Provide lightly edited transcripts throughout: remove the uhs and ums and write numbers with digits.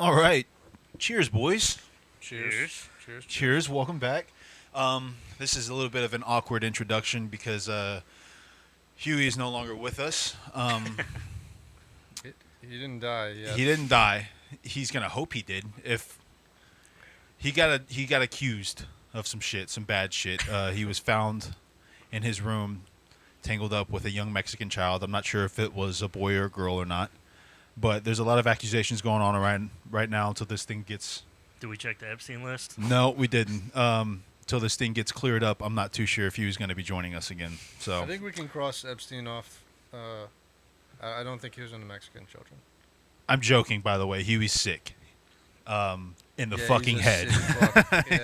All right. Cheers, boys. Cheers. Cheers. Welcome back. This is a little bit of an awkward introduction because Huey is no longer with us. He didn't die yet. He didn't die. He's gonna hope he did. If he got accused of some shit, some bad shit. He was found in his room, tangled up with a young Mexican child. I'm not sure if it was a boy or a girl or not, but there's a lot of accusations going on right now until this thing gets. Did we check the Epstein list? No, we didn't. Till this thing gets cleared up, I'm not too sure if he was going to be joining us again. So I think we can cross Epstein off. I don't think he was in the Mexican children. I'm joking, by the way. Huey's sick. In the fucking head.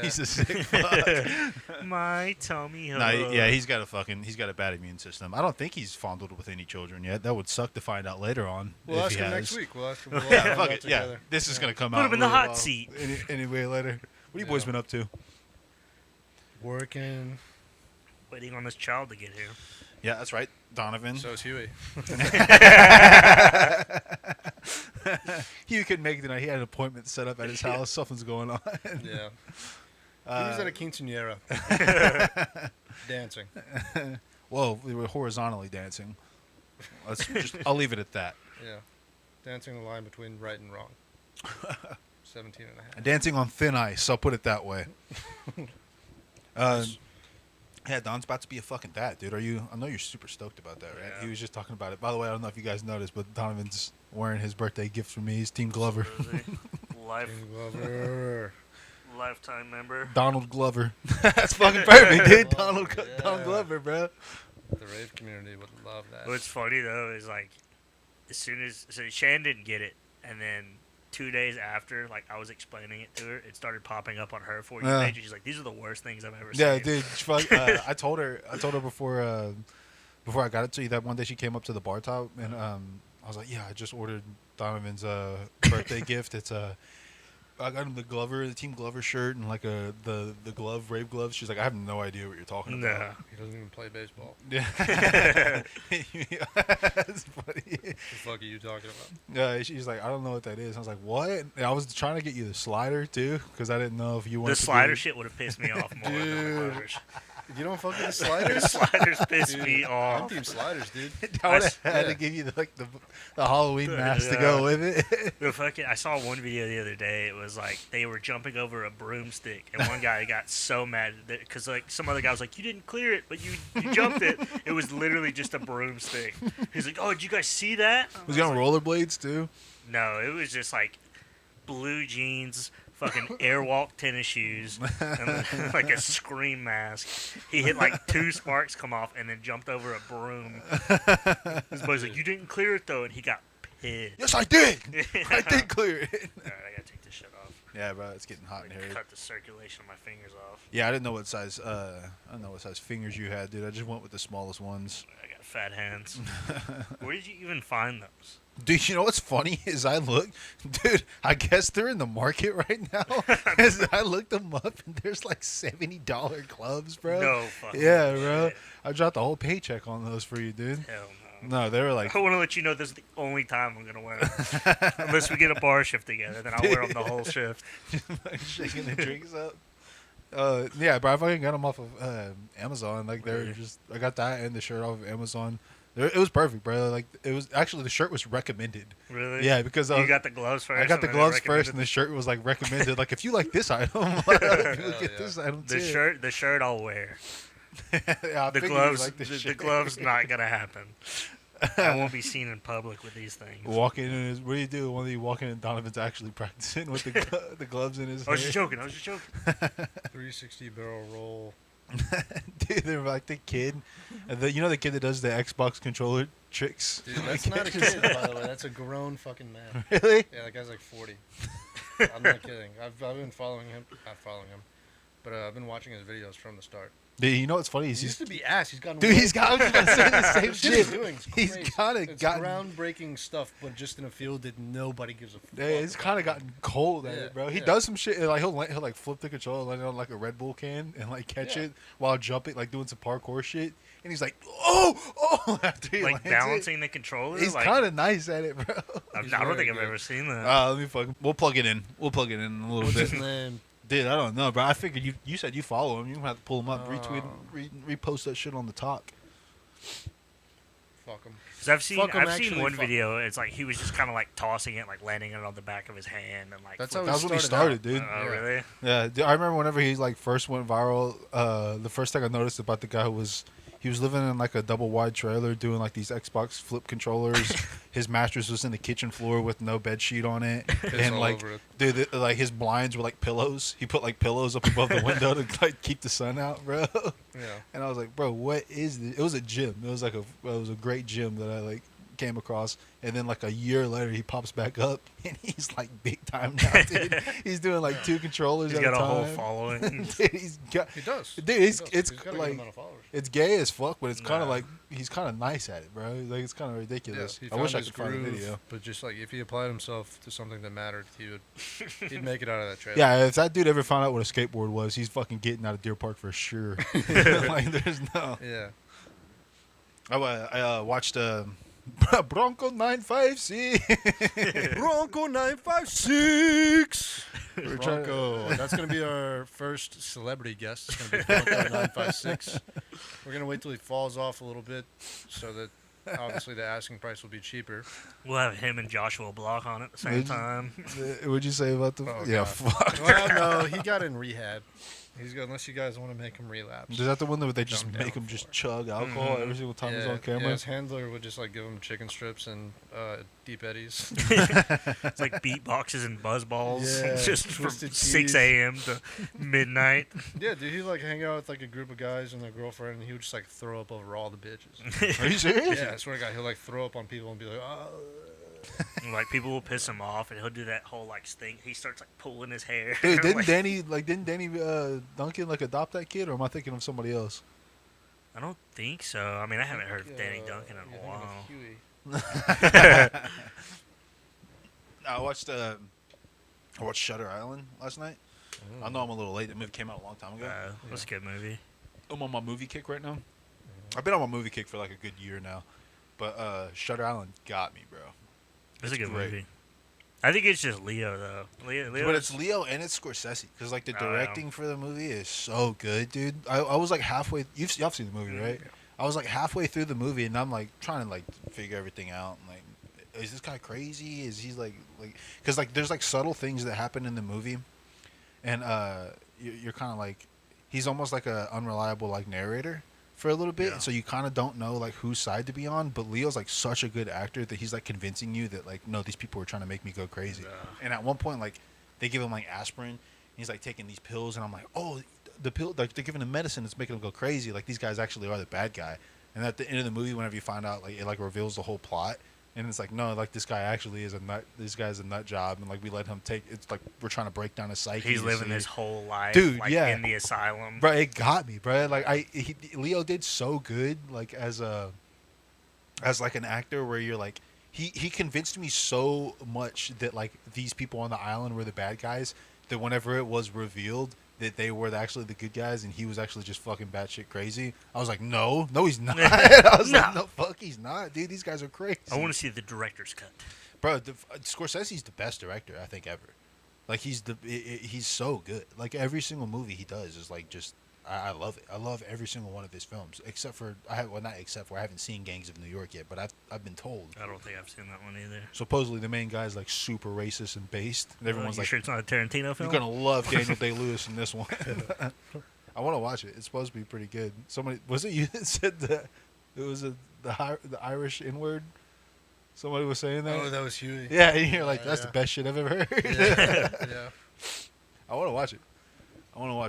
He's a sick fuck. My tummy hurts. Nah, yeah, he's got a bad immune system. I don't think he's fondled with any children yet. That would suck to find out later on. We'll if ask he him has. next week. We'll ask him. Yeah, fuck it. Yeah, this is gonna come out. Put him in the really hot well. seat. Anyway, later. What have you boys been up to? Working. Waiting on this child to get here. Yeah, that's right, Donovan. So is Huey. Huey couldn't make it tonight. He had an appointment set up at his house. Something's going on. Yeah. He was at a quinceañera. Dancing. Well, we were horizontally dancing. I'll leave it at that. Yeah. Dancing the line between right and wrong. 17 and a half. Dancing on thin ice. I'll put it that way. Yeah, Don's about to be a fucking dad, dude. I know you're super stoked about that, right? Yeah. He was just talking about it. By the way, I don't know if you guys noticed, but Donovan's wearing his birthday gift for me. He's Team Glover. Glover. Lifetime member. Donald Glover. That's fucking perfect, dude. Donald Glover, bro. The rave community would love that. What's funny though is like, as soon as Shan didn't get it, and then 2 days after, like I was explaining it to her, it started popping up on her For You page. She's like, "These are the worst things I've ever seen." Yeah, dude. I told her before I got it to you that one day she came up to the bar top and I was like, "Yeah, I just ordered Donovan's birthday gift. It's I got him the Team Glover shirt and like the rave gloves." She's like, "I have no idea what you're talking about." No. He doesn't even play baseball. Yeah. That's funny. What the fuck are you talking about? Yeah, she's like, "I don't know what that is." I was like, "What?" And I was trying to get you the slider too because I didn't know if you wanted The slider shit would have pissed me off more than the Glovers. You don't fuck with the The sliders? sliders pissed Dude, me I'm off. team sliders, dude. I would have had Yeah. to give you the Halloween mask to go with it. I saw one video the other day. It was like they were jumping over a broomstick, and one guy got so mad because like some other guy was like, "You didn't clear it, but you jumped it." It was literally just a broomstick. He's like, "Oh, did you guys see that?" Was he on rollerblades too? No, it was just like blue jeans, fucking Airwalk tennis shoes, and like a scream mask. He hit like 2 sparks come off and then jumped over a broom. His boy's like, "You didn't clear it though," and he got pissed. Yes, I did. I did clear it. Alright, I gotta take this shit off. Yeah, bro, it's getting hot in here. Cut the circulation of my fingers off. Yeah, I didn't know what size. I don't know what size fingers you had, dude. I just went with the smallest ones. I got fat hands. Where did you even find those? Dude, you know what's funny is dude, I guess they're in the market right now. 'Cause I looked them up and there's like $70 gloves, bro. No fucking Yeah, bro. shit. I dropped a whole paycheck on those for you, dude. Hell no. No, they were like, I want to let you know this is the only time I'm gonna wear them. Unless we get a bar shift together, then I'll wear them the whole shift. shaking the drinks up. Yeah, but I fucking got them off of Amazon. Like they're just, I got that and the shirt off of Amazon. It was perfect, bro. Like it was actually the shirt was recommended. Really? Yeah, because You got the gloves first. I got the and then gloves first, recommended- and the shirt was like recommended. Like if you like this item, you get this item too. The shirt I'll wear. Yeah, I The figured you gloves, liked this the shit. gloves not gonna happen. I won't be seen in public with these things. Walking in his, what do you do? One of you walking in, Donovan's actually practicing with the gloves in his I was just hand. joking. 360 barrel roll. Dude, they're like the kid, you know the kid that does the Xbox controller tricks. Dude, that's not a kid, by the way. That's a grown fucking man. Really? Yeah, that guy's like 40. I'm not kidding. I've been following him. Not following him. But I've been watching his videos from the start. Dude, you know what's funny? He He's used to be ass. He's gotten dude, he's got. I was gonna say the same shit he's shit. doing. It's He's crazy. kind of It's gotten. groundbreaking stuff, but just in a field that nobody gives a fuck. Yeah, it's kind of gotten cold at Yeah, it, bro. He yeah. does some shit. Like he'll like flip the controller, land it on like a Red Bull can, and like catch Yeah. it while jumping, like doing some parkour shit. and he's like, oh, after he Like lands balancing the controller. it. He's like, kind of nice at it, bro. I He's don't very think I've good. ever seen that. Let me fucking. We'll plug it in. We'll plug it in a little What's bit. his name? Dude, I don't know, bro. I figured you said you follow him. You have to pull him up, retweet, Oh. repost that shit on the talk. Fuck him. 'Cause I've seen Fuck 'em, I've seen actually, one fuck video. It's like he was just kind of like tossing it, like landing it on the back of his hand, and like. That's flipping- how That was when he started started, dude. Oh, Yeah. really? Yeah, dude, I remember whenever he like first went viral. The first thing I noticed about the guy who was he was living in like a double wide trailer doing like these Xbox flip controllers. His mattress was in the kitchen floor with no bed sheet on it, Piss and all like over it. dude, like his blinds were like pillows. He put like pillows up above the window to like keep the sun out, bro. Yeah. And I was like, bro, what is this? It was a gym. It was a great gym that I like came across. And then like a year later, he pops back up and he's like big time now, dude. He's doing like 2 controllers He's at got a a time. whole following. Dude, he's got. He does. Dude, He it's does. it's He's got a good like amount of followers. it's gay as fuck, but it's kind of Nah. like he's kind of nice at it, bro. Like it's kind of Yeah, ridiculous. he I found wish I his could find a groove, video. but just like if he applied himself to something that mattered, he'd make it out of that trailer. Yeah, if that dude ever found out what a skateboard was, he's fucking getting out of Deer Park for sure. Like there's no. Yeah. I watched Bronco 956. Bronco 956. We're trying- Bronco. That's going to be our first celebrity guest. It's going to be Bronco 956. We're going to wait till he falls off a little bit so that obviously the asking price will be cheaper. We'll have him and Joshua Block on at the same Would you- time. What'd you say about the? Oh, yeah, God. fuck. Well, no, he got in rehab. He's good, unless you guys want to make him relapse. Is that the one that they just I'm down make him for just it. chug alcohol Mhm. every single time he's Yeah, on camera? yeah, his handler would just like give him chicken strips and deep eddies. It's like beatboxes and buzz balls, Yeah, just from twisted 6 teas. a.m. to midnight. Yeah, dude, he'd like hang out with like a group of guys and their girlfriend, and he would just like throw up over all the bitches. Are you serious? Yeah, I swear to God, he'll like throw up on people and be like, oh. And, like people will piss him off, and he'll do that whole like sting. He starts like pulling his hair. Dude, Like, didn't Danny Duncan like adopt that kid, or am I thinking of somebody else? I don't think so. I mean, I haven't heard of Danny Duncan in you're a thinking while. of Huey. I watched Shutter Island last night. I know I'm a little late. The movie came out a long time ago. That's a good movie. I'm on my movie kick right now. I've been on my movie kick for like a good year now, but Shutter Island got me, bro. It's a good great. movie. I think it's just Leo though. Leo But it's Leo and it's Scorsese because like the Oh, yeah. directing for the movie is so good, dude. I was like halfway. Y'all seen the movie, right? I was like halfway through the movie and I'm like trying to like figure everything out. And, like, is this guy crazy? Is he like because like there's like subtle things that happen in the movie, and you're kind of like he's almost like a unreliable like narrator for a little bit, Yeah. so you kind of don't know like whose side to be on. But Leo's like such a good actor that he's like convincing you that like no, these people are trying to make me go crazy. And at one point, like they give him like aspirin, and he's like taking these pills, and I'm like, oh, the pill, like they're giving him medicine that's making him go crazy. Like these guys actually are the bad guy. And at the end of the movie, whenever you find out, like it like reveals the whole plot. And it's like, no, like this guy actually is a nut. This guy's a nut job, and like we let him take. It's like we're trying to break down his psyche. He's to living see- his whole life, Dude, like, yeah. in the asylum. Bro, it got me, bro. Like Leo did so good, like as like an actor, where you're like, he convinced me so much that like these people on the island were the bad guys. That whenever it was revealed that they were actually the good guys, and he was actually just fucking batshit crazy, I was like, no, he's not. I was like, no, fuck, he's not, dude. These guys are crazy. I want to see the director's cut. Bro, Scorsese's the best director I think ever. Like he's he's so good. Like every single movie he does is like just I love it. I love every single one of his films, except for I haven't seen Gangs of New York yet, but I've been told I don't think I've seen that one either. supposedly the main guy's like super racist and based, and everyone's You like, sure it's not a Tarantino film? you're gonna love Daniel Day Lewis in this one. I want to watch it. It's supposed to be pretty good. Somebody was it you that said that it was the Irish N word? Somebody was saying that. Oh, that was Huey. Yeah, and you're like, that's yeah. the best shit I've ever heard. Yeah. I want to watch it.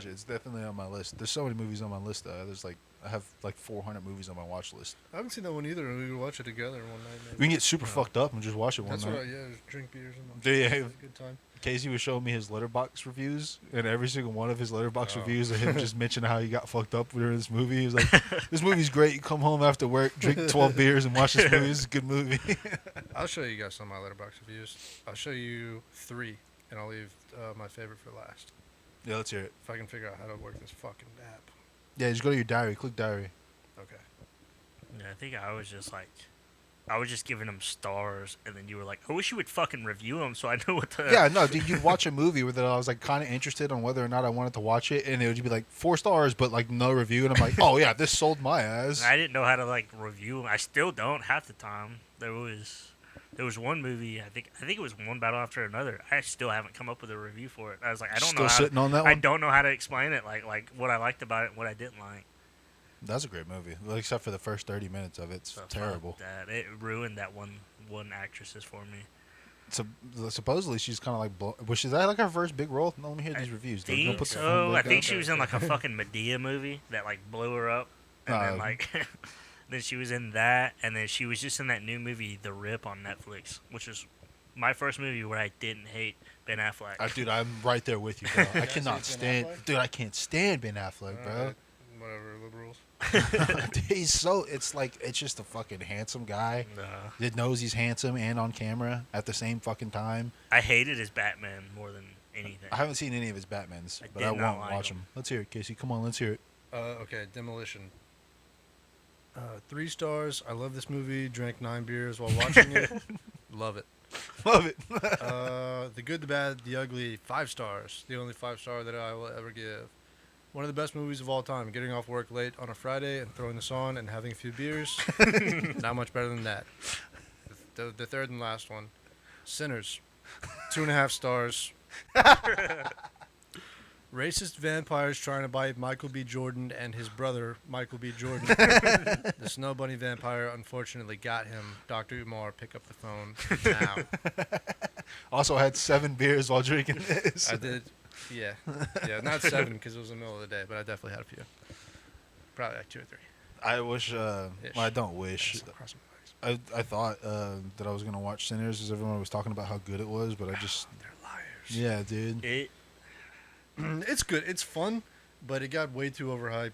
It's definitely on my list. There's so many movies on my list. I have like 400 movies on my watch list. I haven't seen that one either. We could watch it together one night. Maybe. We can get super fucked up and just watch it one That's night. what just drink beers and Yeah, have a good time. Casey was showing me his Letterbox reviews, and every single one of his Letterbox Oh. reviews of him just mentioning how he got fucked up during this movie. He was like, "This movie's great. You come home after work, drink 12 beers, and watch this movie. This is a good movie." I'll show you guys some of my letterbox reviews. I'll show you 3, and I'll leave my favorite for last. Yeah, let's hear it. If I can figure out how to work this fucking app. Yeah, just go to your diary. Click diary. Okay. Yeah, I think I was just like, I was just giving them stars, and then you were like, I wish you would fucking review them so I know what to. Yeah, no, dude, you'd watch a movie where I was like kind of interested on whether or not I wanted to watch it, and it would be like 4 stars, but like no review, and I'm like, oh yeah, this sold my ass. I didn't know how to like review them. I still don't half the time. There was one movie. I think it was one battle after another. I still haven't come up with a review for it. I was like, I don't Still know. sitting on that I one? don't know how to explain it. Like what I liked about it, and what I didn't like. That's a great movie, well, except for the first 30 minutes of it. It's So fuck terrible. that it ruined that one actress's for me. So, supposedly she's kind of like, was that like her first big role? No, let me hear these reviews. Dude. Don't Think put the phone so. I back think up. she was in like a fucking Medea movie that like blew her up, and then like then she was in that, and then she was just in that new movie The Rip on Netflix, which is my first movie where I didn't hate Ben Affleck. Dude, I'm right there with you, bro. I Yes, cannot he's Ben stand, Affleck? dude. I can't stand Ben Affleck, bro. Alright, whatever, liberals. Dude, he's so. It's like it's just a fucking handsome guy Nah. that knows he's handsome and on camera at the same fucking time. I hated his Batman more than anything. I haven't seen any of his Batmans, I but did I not won't like watch him. them. Let's hear it, Casey. Come on, let's hear it. Okay, Demolition. 3 stars. I love this movie. Drank 9 beers while watching it. Love it. Love it. The Good, the Bad, the Ugly. 5 stars. The only 5-star that I will ever give. One of the best movies of all time. Getting off work late on a Friday and throwing this on and having a few beers. Not much better than that. The third and last one. Sinners. 2.5 stars. Racist vampires trying to bite Michael B. Jordan and his brother, Michael B. Jordan. The Snow Bunny vampire unfortunately got him. Dr. Umar, pick up the phone now. Also had 7 beers while drinking this. I did, yeah. Yeah, not 7 because it was the middle of the day, but I definitely had a few. Probably like 2 or 3. I wish. Well, I don't wish. Cross my legs. I thought that I was gonna watch Sinners as everyone was talking about how good it was, but I just. They're liars. Yeah, dude. It's good. It's fun, but it got way too overhyped.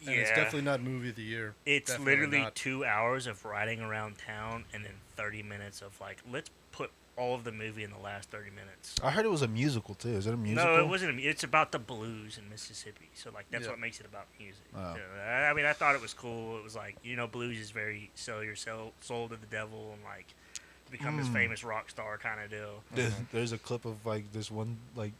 And it's Yeah. definitely not movie of the year. It's Definitely literally not. 2 hours of riding around town, and then 30 minutes of like, let's put all of the movie in the last 30 minutes. I heard it was a musical too. Is it a musical? No, it wasn't. It's about the blues in Mississippi. So like that's Yeah. what makes it about music. Oh. I mean, I thought it was cool. It was like, blues is very sell your soul to the devil and like become this famous rock star kind of deal. There's a clip of like this one like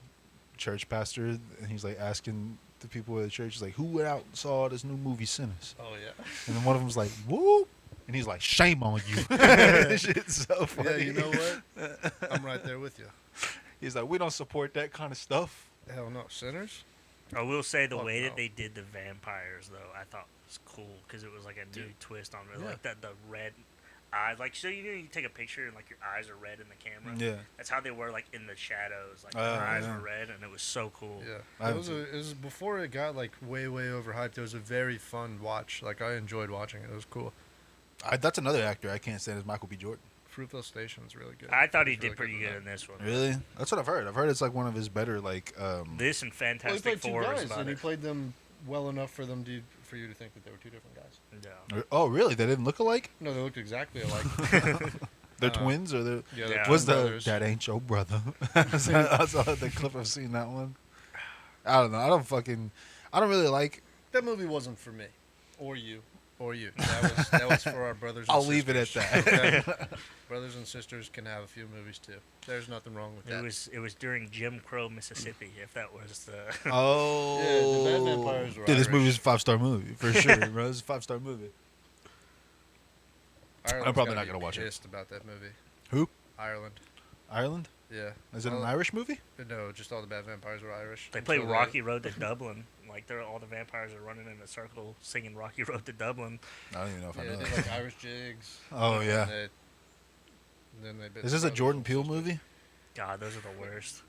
church pastor, and he's like asking the people at the church, he's like, "Who went out and saw this new movie Sinners?" Oh, yeah. And then one of them's like, "Whoop," and he's like, "Shame on you." This shit's so funny. Yeah, you know what? I'm right there with you. He's like, "We don't support that kind of stuff." Hell no. Sinners? I will say the Oh, way no. that they did the vampires though, I thought was cool because it was like a new twist on it. Yeah. Like the red eyes, like so you take a picture and like your eyes are red in the camera. Yeah. That's how they were like in the shadows, like Oh, their eyes yeah. were red, and it was so cool. Yeah. It was before it got like way overhyped. It was a very fun watch. Like I enjoyed watching it. It was cool. That's another actor I can't stand is Michael B. Jordan. Fruitvale Station's really good. I thought he He's did really pretty in good that. in this one. Really? That's what I've heard. I've heard it's like one of his better like. This and Well, he Fantastic played 2 Four was guys, about and he it. played them well enough for you to think that they were 2 different guys. Yeah. Oh, really? They didn't look alike? No, they looked exactly alike. They're twins, or they're. Yeah, Yeah. What's they're the brothers. that ain't your brother? I saw the clip. I've seen that one. I don't know. I don't really like. That movie wasn't for me, or you. That was for our brothers. And I'll leave it at sisters. that. Okay? Brothers and sisters can have a few movies too. There's nothing wrong with that. It was during Jim Crow, Mississippi. If that was the Oh, Yeah, the Bad Vampires were dude, this Irish. movie is a 5-star movie for sure, bro. It's a 5-star movie. Ireland's I'm probably gotta not gonna be watch it. pissed about that movie. Who? Ireland. Ireland? Yeah. Is it an Well, Irish movie? No, just all the bad vampires were Irish. they play Until Rocky Road to Dublin, like all the vampires are running in a circle singing Rocky Road to Dublin. I don't even know if I Yeah, know they that. did like Irish jigs. Oh, and yeah. then they bit Is this a brothers Jordan and Peele sisters. movie? God, those are the worst.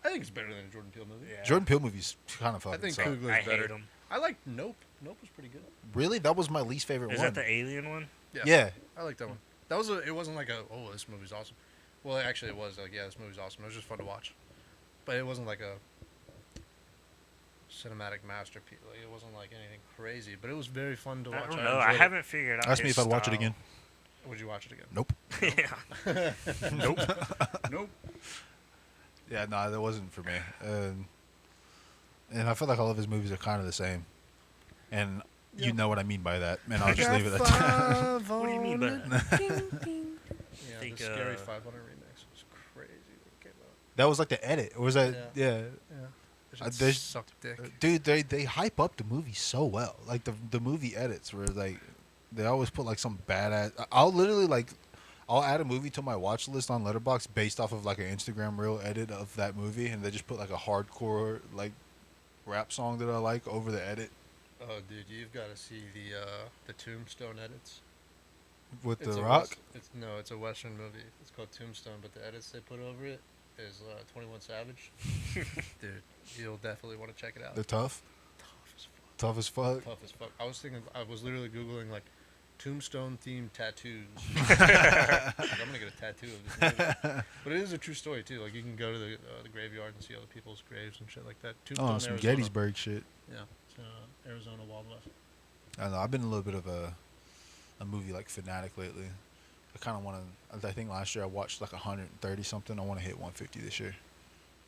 I think it's better than a Jordan Peele movie. Yeah. Jordan Peele movies kind of I fucking think suck. Coogler's I better. hate them. I like Nope. Nope was pretty good. Really? That was my least favorite Is one. that the alien one? Yeah. I like that one. It wasn't like oh, this movie's awesome. Well, actually, it was like, yeah, this movie's awesome. It was just fun to watch, but it wasn't like a cinematic masterpiece. Like, it wasn't like anything crazy, but it was very fun to watch. I don't know. I enjoyed it. haven't figured out. Ask me his if I'd watch it style. again. Would you watch it again? Nope. Yeah. Nope. Nope. Yeah, no, that wasn't for me. And I feel like all of his movies are kind of the same. And You know what I mean by that, and I'll just leave it at that. What do you mean by that? Yeah, think, the Scary uh, 500 remix was crazy when it came out. That was like the edit. Or was that? Yeah. Yeah. It there's- sucked dick. Dude, they hype up the movie so well. Like the movie edits were like, they always put like some badass. I'll literally like, I'll add a movie to my watch list on Letterboxd based off of like an Instagram reel edit of that movie, and they just put like a hardcore like rap song that I like over the edit Oh, dude, you've got to see the Tombstone edits. with It's The a Rock. it's a Western movie. It's called Tombstone, but the edits they put over it is 21 Savage. Dude, you'll definitely want to check it out. They're tough. Tough as fuck. Tough as fuck. Tough as fuck. I was literally Googling, like, Tombstone themed tattoos. like, I'm gonna get a tattoo of this movie. But it is a true story too. Like, you can go to the graveyard and see other people's graves and shit like that. Tombstone, Oh, some Arizona. Gettysburg shit. Yeah, it's Arizona Wild West. I don't know. I've been a little bit of a movie like fanatic lately. I kind of want to. I think last year I watched like 130 something. I want to hit 150 this year.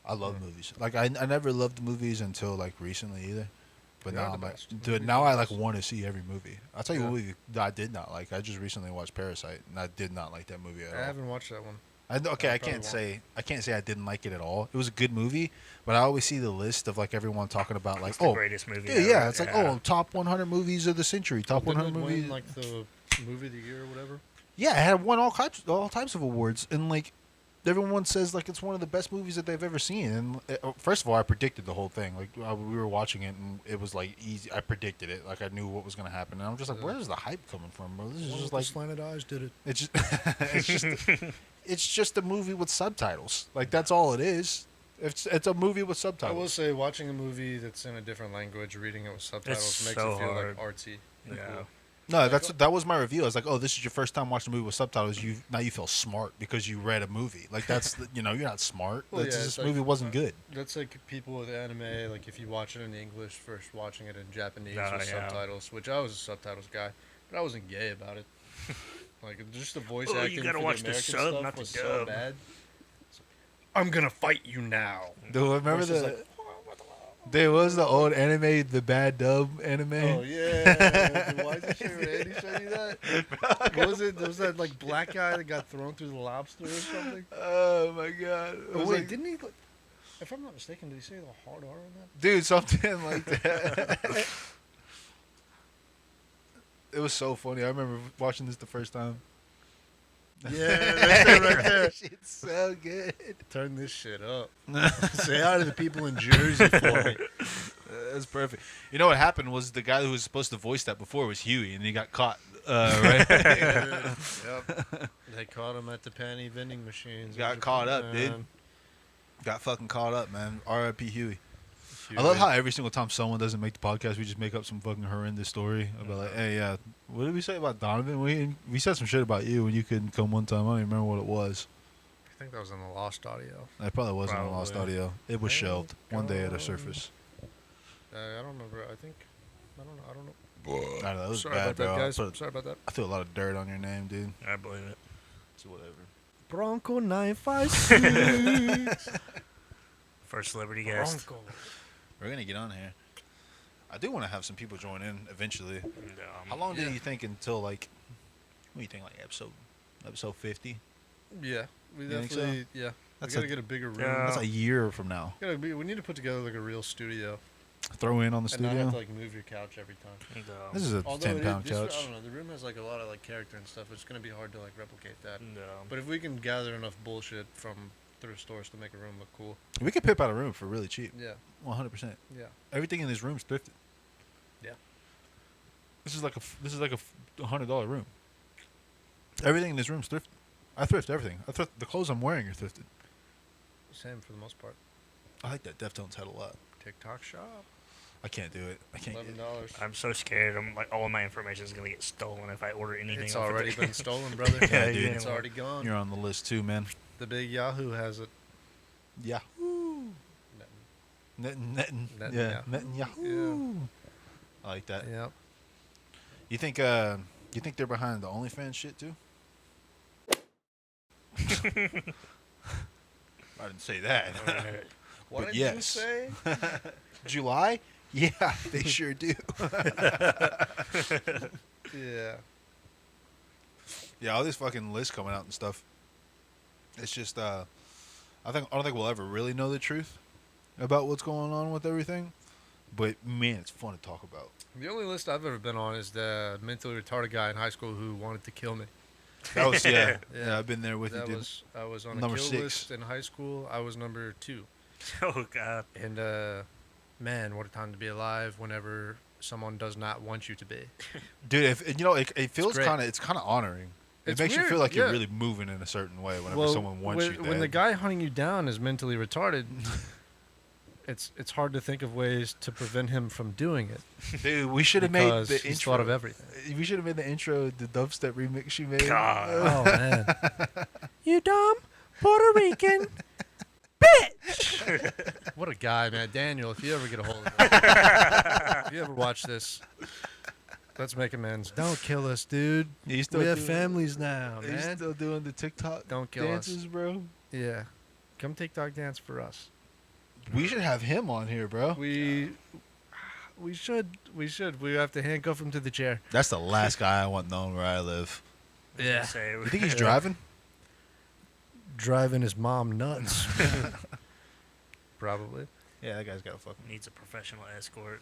I love movies. Like I never loved movies until like recently either. But They are now the I'm like, best. dude. Movies Now are the I like best. want to see every movie. I'll tell you Yeah. what movie that I did not like. I just recently watched Parasite, and I did not like that movie at I all. haven't watched that one. I probably can't won't. say I didn't like it at all. It was a good movie, but I always see the list of like everyone talking about like, It's the oh, greatest movie. yeah, ever. yeah. It's like, oh, top 100 movies of the century, top Well, 100 didn't it movies. win, like, the movie of the year or whatever? Yeah, it had won all types of awards, and like everyone says like it's one of the best movies that they've ever seen. And first of all, I predicted the whole thing. Like we were watching it, and it was like easy. I predicted it. Like I knew what was gonna happen, and I'm just like, Yeah. where's the hype coming from, bro? This is One just with like the slanted eyes did it. it's just it's just a movie with subtitles. Like that's all it is. It's a movie with I subtitles. will say, watching a movie that's in a different language, reading it with subtitles makes so it feel hard. like artsy. and Yeah. cool. No, that was my review. I was like, oh, this is your first time watching a movie with subtitles. Now you feel smart because you read a movie. Like that's you're not smart. Well, That's yeah, this it's like- movie wasn't good. That's like people with anime. Like, if you watch it in English, first watching it in Japanese Oh, with yeah. subtitles, which I was a subtitles guy, but I wasn't gay about it. Like, just the voice Oh, you acting gotta for watch the the American sub, stuff not the was so dub. bad. I'm gonna fight you now. Dude, remember Versus, the like, there was the old anime, the bad dub anime. oh yeah, dude, why is this shit Randy showing you that? What was it? There was that like black guy that got thrown through the lobster or something. Oh my god! It Oh was wait, like- didn't he? Like, if I'm not mistaken, did he say the hard R on that? dude, something like that. It was so funny. I remember watching this the first time. Yeah, that's it right there. Shit's so good. Turn this shit up. Say hi to the people in Jersey for me. That's perfect. You know what happened was the guy who was supposed to voice that before was Huey, and he got caught. Right? Yep. They caught him at the panty vending machines. Got caught up, dude. Got fucking caught up, man. R.I.P. Huey. I love how every single time someone doesn't make the podcast, we just make up some fucking horrendous story about like, hey, yeah, what did we say about Donovan? We said some shit about you when you couldn't come one time. I don't even remember what it was. I think that was in the lost audio. It probably wasn't on Lost Probably. Audio. It was Hey, shelved. One day it'll go. surface. I don't remember. I don't know. I don't know. It was Sorry bad, about that, bro. guys. Sorry about that. I threw a lot of dirt on your name, dude. I believe it. So whatever. Bronco 956. First celebrity guest. Bronco. We're gonna get on here. I do want to have some people join in eventually. How long do Yeah. you think until like? What do you think, like episode 50? Yeah, we You think so? definitely. Yeah, That's we gotta a- get a bigger room. Yeah. That's a year from now. We need to put together like a real studio, Throw in on the and not have studio. to like move your couch every time. This is a Although 10-pound I couch. don't know. The room has like a lot of like character and stuff. It's gonna be hard to like replicate that. No. But if we can gather enough bullshit from thrift stores to make a room look cool, We could pip out a room for really cheap. yeah, 100%. yeah. Everything in this room is thrifted. Yeah. This is like a $100 room. Everything in this room is thrifted. I thrift everything. The clothes I'm wearing are thrifted. Same for the most part. I like that Deftones had a lot. TikTok shop, I can't do it. I can't get $11. I'm so scared. I'm like, all of my information is gonna get stolen if I order anything. It's off of already there. been stolen, brother. Yeah, Yeah, dude. It's already gone. You're on the list too, man. The big Yahoo has it. Yeah. Nothing. Yeah. Netanyahu. I like that. Yep. You think they're behind the OnlyFans shit too? I didn't say that. What But did you yes. say? July, Yeah, they sure do. Yeah. Yeah, all these fucking lists coming out and stuff. It's just, I don't think we'll ever really know the truth about what's going on with everything. But man, it's fun to talk about. The only list I've ever been on is the mentally retarded guy in high school who wanted to kill me. That was yeah. Yeah. I've been there with you, dude. I was on Number a kill 6. list in high school. I was number 2. Oh God. And man, what a time to be alive whenever someone does not want you to be. Dude, it feels great. it's kind of honoring. It It's makes you weird, feel like yeah. you're really moving in a certain way whenever someone wants you dead. When the guy hunting you down is mentally retarded, it's hard to think of ways to prevent him from doing it. Dude, we should have made Because the he's intro. thought of everything. We should have made the intro the dubstep remix you made. God. Oh man, you dumb Puerto Rican bitch! What a guy, man, Daniel. If you ever get a hold of him, if you ever watch this, let's make amends. Don't kill us, dude. He's still We have doing- families now, He's man. still doing the TikTok Don't kill us. dances, bro. Yeah, come TikTok dance for us. We should have him on here, bro. We should. We have to handcuff him to the chair. That's the last guy I want known where I live. Yeah. Say, You think he's driving? Driving his mom nuts. Probably. Yeah, that guy's got a fucking. needs a professional escort.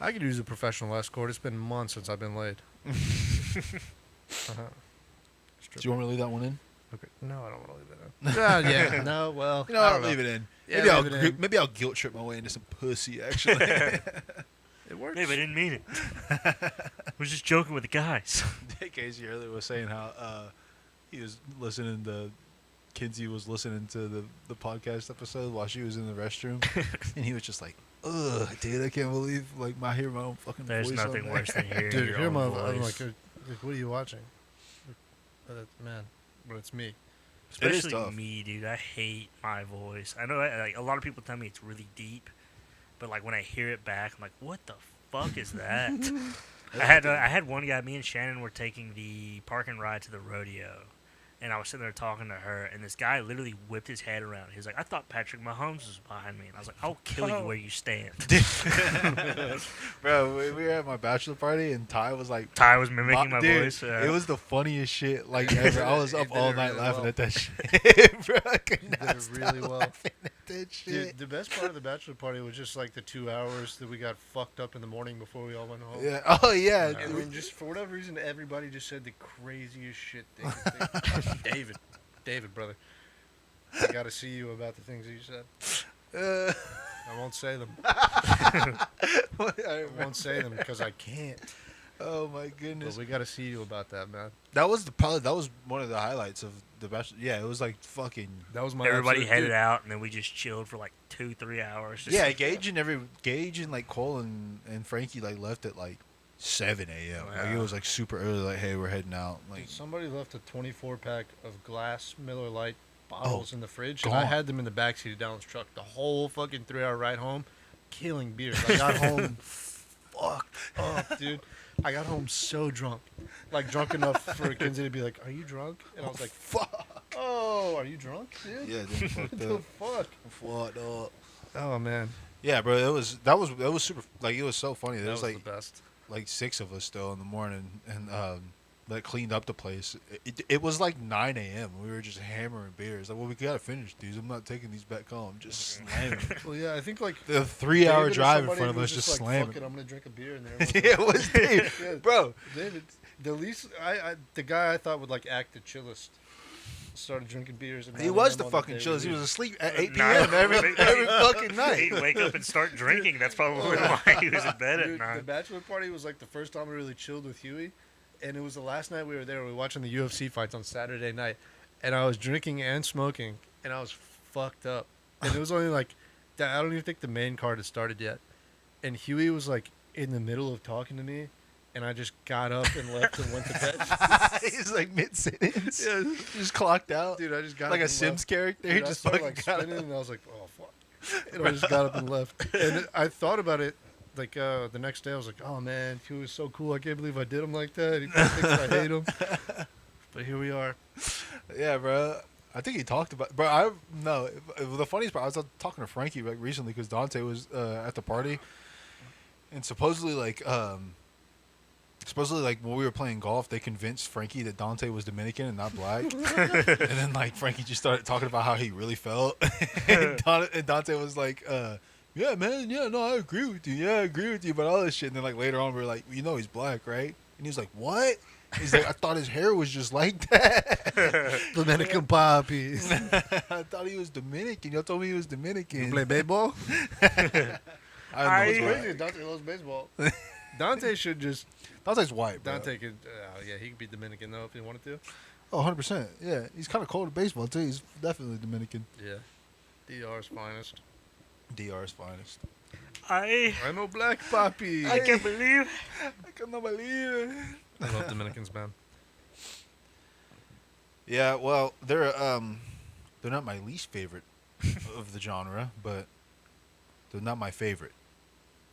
I could use a professional escort. It's been months since I've been laid. Do you want me to leave that one in? Okay. No, I don't want to leave it in. Yeah. No, well, I I'll don't know. leave it in. Yeah, maybe, leave it in. maybe I'll guilt trip my way into some pussy, actually. It works. Maybe I didn't mean it. I was just joking with the guys. Casey earlier was saying how he was listening to Kinsey was listening to the podcast episode while she was in the restroom, and he was just like, "Ugh, dude, I can't believe like I hear my own fucking There's voice." nothing on worse than hearing Dude, your here own my voice. I'm like, what are you watching? Man, but it's me. It is Especially tough. me, dude. I hate my voice. I know like a lot of people tell me it's really deep, but like when I hear it back, I'm like, what the fuck is that? I had one guy. Me and Shannon were taking the parking ride to the rodeo, and I was sitting there talking to her, and this guy literally whipped his head around. He was like, "I thought Patrick Mahomes was behind me," and I was like, "I'll kill you where you stand." Bro, we were at my bachelor party, and Ty was like, Ty was mimicking my dude, voice. It was the funniest shit like ever. I was up did all it night really laughing well. at that shit. Bro, I could did not it stop really well. laughing at that shit. Dude, the best part of the bachelor party was just like the 2 hours that we got fucked up in the morning before we all went home. Yeah. Oh yeah. I mean, just for whatever reason, everybody just said the craziest shit they could think. David, brother, I gotta see you about the things that you said. I won't say them. I won't say them because I can't. Oh my But goodness. we gotta see you about that, man. That was one of the highlights of the bachelor. Yeah, it was like fucking. That was my Everybody absolute- headed dude, out, and then we just chilled for like 2-3 hours. Just Yeah, Gage and like Cole and Frankie like left at like 7 a.m. Like it was like super early. Like, hey, we're heading out. Like, Dude, somebody left a 24-pack of glass Miller Lite bottles in the fridge, and gone. I had them in the backseat of Dallin's truck the whole fucking 3-hour ride home, killing beers. I got home fucked up, dude. I got home so drunk, like drunk enough for Kinsey to be like, "Are you drunk?" And I was like, fuck. "Oh, are you drunk, dude?" Yeah, dude, fucked What the up. fuck? Fucked up. Oh man, Yeah, bro, it was super. Like, it was so funny. There that was was like the best. like 6 of us still in the morning, and like cleaned up the place. It was like 9 a.m. We were just hammering beers. Like, well, we gotta finish these. I'm not taking these back home. Just slamming. Well, yeah, I think like The 3-hour David or drive in somebody front of was us just like, slamming. "Fuck it, I'm gonna drink a beer," and Yeah, it was Dave, Yeah. bro. David, the least the guy I thought would like act the chillest started drinking beers. At He 9 was a.m. the on fucking day chillest. He we was leave. asleep at 8 No. p.m. every fucking He'd night. wake up and start drinking. That's probably why he was in bed at Dude, the 9. bachelor party was like the first time I really chilled with Huey, and it was the last night we were there. We were watching the UFC fights on Saturday night, and I was drinking and smoking, and I was fucked up. And it was only like, I don't even think the main card had started yet, and Huey was like in the middle of talking to me, and I just got up and left and went to bed. He's like mid sentence. Yeah. Just clocked out. Dude, I just got Like up a and Sims left. character. He Dude, I just started fucking like got spinning, up. and I was like, oh fuck, and I just got up and left. And I thought about it. Like the next day, I was like, "Oh man, he was so cool. I can't believe I did him like that. He thinks I hate him." But here we are. Yeah, bro. I think he talked about. Bro, I no. The funniest part, I was talking to Frankie like recently because Dante was at the party, and supposedly like when we were playing golf, they convinced Frankie that Dante was Dominican and not black, and then like Frankie just started talking about how he really felt, and Dante was like, "Yeah, man, yeah, no, I agree with you. Yeah, I agree with you about all this shit." And then like later on, we were like, "You know, he's black, right?" And he was like, "What?" He's like, "I thought his hair was just like that." Dominican poppies. I thought he was Dominican. Y'all told me he was Dominican. You play baseball? I don't know. It's What's black. crazy. Dante loves baseball. Dante should just. Dante's white, bro. Dante could. Yeah, he could be Dominican though if he wanted to. Oh, 100%. Yeah, he's kind of cold at baseball, too. He's definitely Dominican. Yeah. DR's finest. DR's finest. I'm a black poppy. I can't believe. I cannot believe it. I love Dominicans, man. Yeah, well, they're not my least favorite of the genre, but they're not my favorite.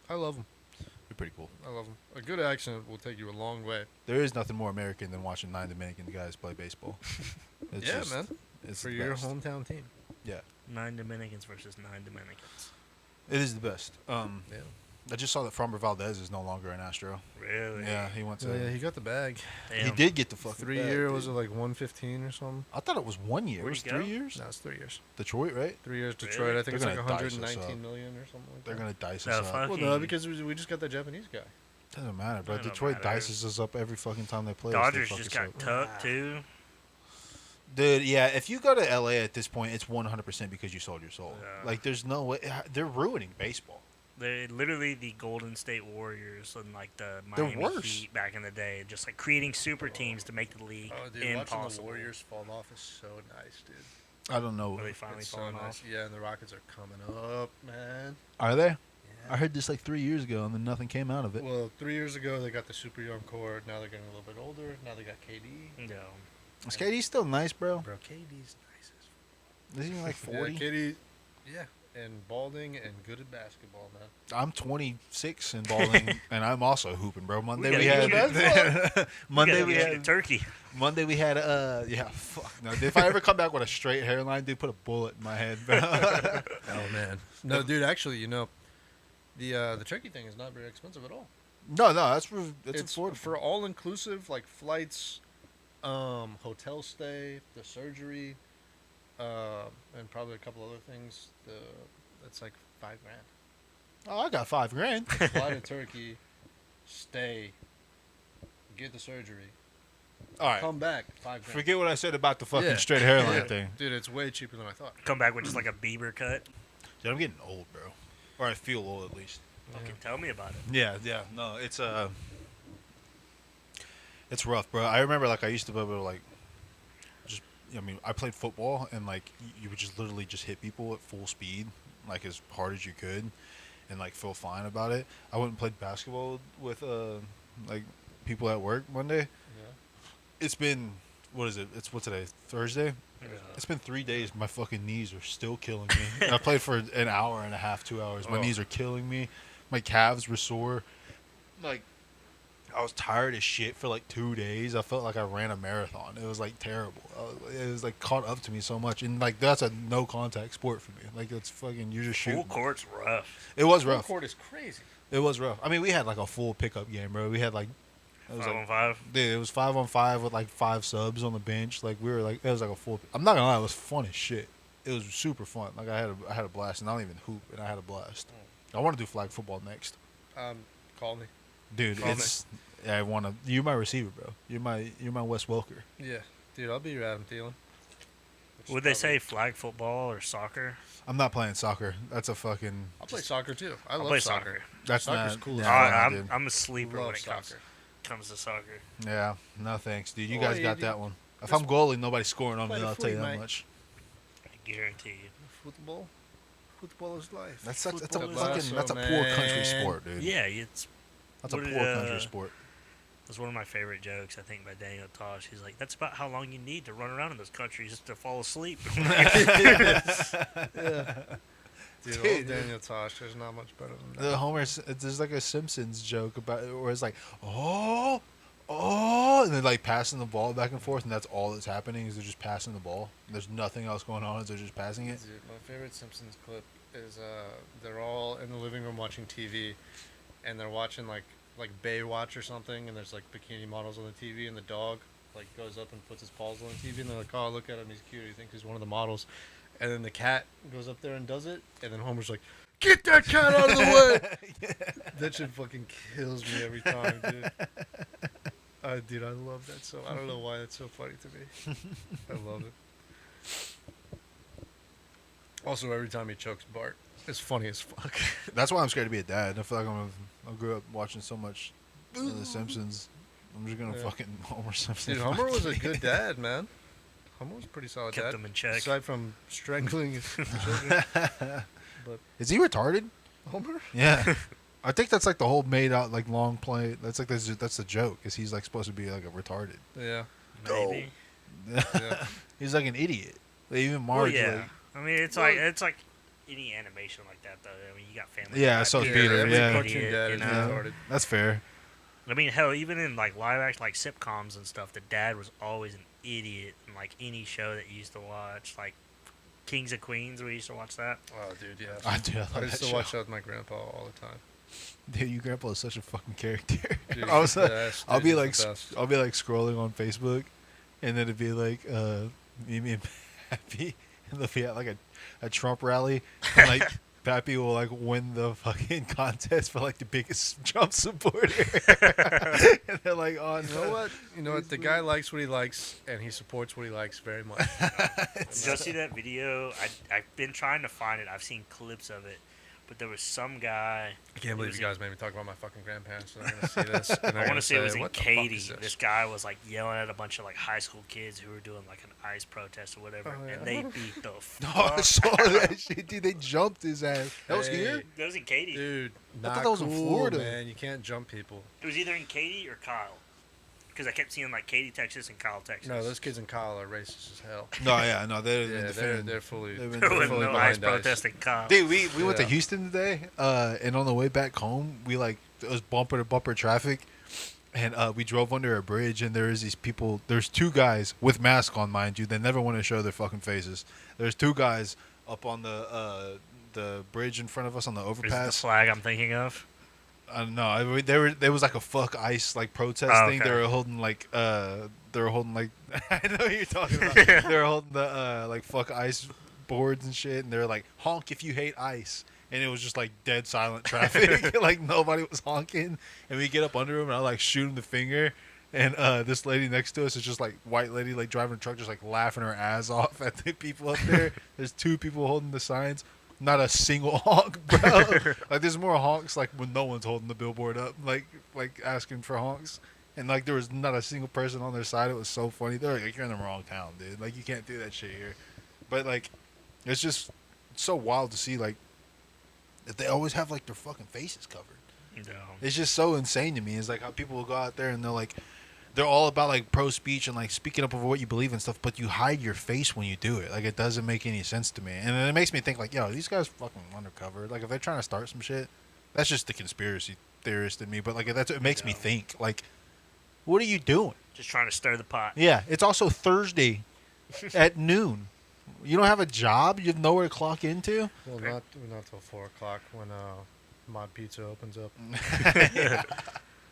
I love them. They're pretty cool. I love them. A good accent will take you a long way. There is nothing more American than watching 9 Dominican guys play baseball. It's Yeah, just- man. It's For the your best. hometown team. Yeah, 9 Dominicans versus 9 Dominicans. it is the best. Yeah. I just saw that Framber Valdez is no longer an Astro. Really? Yeah, he went to. So, yeah, he got the bag. he Damn. did get the fucking 3 bag, year, dude. was it like 115 or something? I thought it was 1 year. It Where'd was he go? 3 years. No, it's 3 years. Detroit, right? 3 years Detroit. Really? I think They're it's like gonna dice us 119 up. million or something like They're that. gonna dice No, us up. fuck. Well, no, because we just got that Japanese guy. Doesn't matter, bro. That don't Detroit matter. dices us up every fucking time they play. us. Dodgers They fuck just us got up. tucked too. Dude, yeah. If you go to LA at this point, it's 100% because you sold your soul. Yeah. Like, there's no way. They're ruining baseball. They're literally the Golden State Warriors and like the They're Miami worse. Heat back in the day, just like creating super teams to make the league Oh, dude, impossible. watching the Warriors fall off is so nice, dude. I don't know. Are they finally It's so falling nice. off? Yeah, and the Rockets are coming up, man. Are they? Yeah. I heard this like 3 years ago, and then nothing came out of it. Well, 3 years ago they got the super young core. Now they're getting a little bit older. Now they got KD. No. Is KD still nice, bro? Bro, KD's nice as Is he like 40? Yeah, KD. Yeah, and balding and good at basketball, man. I'm 26 and balling, and I'm also hooping, bro. Monday gotta we get had. Monday gotta we get you had. a turkey. Monday we had. Yeah, fuck. No, if I ever come back with a straight hairline, dude, put a bullet in my head, bro. Oh man. No, dude. Actually, you know, the turkey thing is not very expensive at all. No, it's It's affordable. for all inclusive, like flights, hotel stay, the surgery, and probably a couple other things. It's like $5,000. Oh, I got $5,000. Fly to Turkey, stay, get the surgery, All right. come back, $5,000. Forget what I said about the fucking Yeah. straight hairline Yeah. thing. Dude, it's way cheaper than I thought. Come back with just like a Bieber cut. Dude, I'm getting old, bro. Or I feel old at least. Fucking tell me about it. Yeah. No, it's rough, bro. I remember like I used to be able to like just. I mean, I played football and like you would just literally just hit people at full speed, like as hard as you could, and like feel fine about it. I went and played basketball with like people at work Monday. Yeah. It's been what is it? What's today? Thursday. Yeah. It's been 3 days. My fucking knees are still killing me. And I played for an hour and a half, 2 hours. My Oh. knees are killing me. My calves were sore. Like, I was tired as shit for like 2 days. I felt like I ran a marathon. It was like terrible. It was like caught up to me so much. And like, that's a no contact sport for me. Like, it's fucking, you're just Full shooting. court's rough. It was Full rough. court is crazy. It was rough. I mean, we had like a full pickup game, bro. We had like, it was 5 like on 5. dude, it was 5-on-5 with like 5 subs on the bench. Like we were like, it was like a full. I'm not gonna lie, it was fun as shit. It was super fun. Like I had a blast, and I don't even hoop, and I had a blast. I want to do flag football next, Call me. dude. Call me. It's yeah, I want to. You're my receiver, bro. You're my Wes Welker. Yeah, dude, I'll be your Adam Thielen. Which is Would they probably- say flag football or soccer? I'm not playing soccer. That's a fucking. I'll play soccer too. I I'll love play soccer. That's Soccer's not cool. nah, I, dude. I'm a sleeper Love when it soccer. comes to soccer. Yeah, no thanks, dude. You Oh, guys yeah, got dude. that one. If This I'm goalie, nobody's scoring on play me. the I'll tell you footy, that mate. much. I guarantee you. Football. Football is life. That's a Football is fucking. awesome, That's a poor country man. sport, dude. Yeah, it's That's a what poor did, country sport. That's one of my favorite jokes, I think, by Daniel Tosh. He's like, that's about how long you need to run around in those countries just to fall asleep. Yeah. Dude, Dude. old Daniel Tosh. There's not much better than The that. Homer, there's like a Simpsons joke about it where it's like, oh, oh, and they're like passing the ball back and forth, and that's all that's happening is they're just passing the ball. There's nothing else going on. They're just passing it. Dude, my favorite Simpsons clip is they're all in the living room watching TV, and they're watching like Baywatch or something, and there's like bikini models on the TV, and the dog like goes up and puts his paws on the TV, and they're like, "Oh, look at him, he's cute. He thinks he's one of the models." And then the cat goes up there and does it, and then Homer's like, "Get that cat out of the way!" That shit fucking kills me every time, dude. Dude, I love that so. I don't know why that's so funny to me. I love it. Also, every time he chokes Bart, it's funny as fuck. That's why I'm scared to be a dad. I feel like I grew up watching so much of The Simpsons. I'm just gonna Yeah. fucking Homer Simpson. Dude, Homer was a good dad, man. Homer was a pretty solid Kept dad. him in check. Aside from strangling his children. But Is he retarded? Homer? Yeah. I think that's like the whole made out like long play. That's like that's the joke. Is he's like supposed to be like a retarded? Yeah. Maybe. Yeah. He's like an idiot. Like, even Well, Marge. yeah. Like, I mean, it's like any animation like that, though. I mean, you got Family Yeah, Guy, so Peter, Peter, every yeah. cartoon idiot, dad you is know? retarded. that's fair. I mean, hell, even in like live action, like sitcoms and stuff, the dad was always an idiot in like any show that you used to watch, like Kings of Queens. We used to watch that. Oh, dude, yeah. I do. I love I that used to show. watch that with my grandpa all the time. Dude, your grandpa is such a fucking character. Dude, I was he's the like, best, I'll dude, be he's like, the best. I'll be like scrolling on Facebook, and then it'd be like, me and Pappy, and they'll be at like a Trump rally, and like Pappy will like win the fucking contest for like the biggest Trump supporter, and they're like, oh You know what? You know what? The guy likes what he likes, and he supports what he likes very much. Did y'all see that video? I've been trying to find it. I've seen clips of it, but there was some guy. I can't It believe was you guys made me talk about my fucking grandparents. So they're gonna see this. And I want to say it was in "What the fuck Katy. is This guy was like yelling at a bunch of like high school kids who were doing like an ICE protest or whatever, Oh, yeah. and they beat the no, I fuck. saw that shit, dude. They jumped his ass. That was Hey. here. That was in Katy. Dude, I thought not that was in cool, Florida. man. You can't jump people. It was either in Katy or Kyle, because I kept seeing like Katy, Texas, and Kyle, Texas. No, those kids in Kyle are racist as hell. No, yeah, no, they're Yeah, they're fully. they've been There was fully no behind ICE ice. protest in Kyle. Dude, we went to Yeah. Houston today, and on the way back home, we like it was bumper to bumper traffic, and we drove under a bridge, and there is these people. There's two guys with masks on, mind you. They never want to show their fucking faces. There's two guys up on the bridge in front of us on the Is it the overpass. flag I'm thinking of? I don't know. There was like a fuck ICE like protest Oh, thing. okay. They were holding like I know what you're talking about. They were holding the like fuck ICE boards and shit, and they were like honk if you hate ICE. And it was just like dead silent traffic. Like nobody was honking. And we get up under him, and I like shoot him the finger. And this lady next to us is just like white lady like driving a truck, just like laughing her ass off at the people up there. There's two people holding the signs. Not a single honk, bro. Like there's more honks like when no one's holding the billboard up, like asking for honks. And like there was not a single person on their side. It was so funny. They're like, you're in the wrong town, dude. Like you can't do that shit here. But like, it's just so wild to see like that they always have like their fucking faces covered. No. It's just so insane to me. It's like how people will go out there and they're all about like pro speech and like speaking up over what you believe and stuff, but you hide your face when you do it. Like it doesn't make any sense to me. And then it makes me think like, yo, these guys fucking undercover. Like if they're trying to start some shit, that's just the conspiracy theorist in me. But like it makes me Yeah. think like, what are you doing? Just trying to stir the pot. Yeah, it's also Thursday at noon. You don't have a job. You have nowhere to clock into. Well, not till 4 o'clock when Mod Pizza opens up.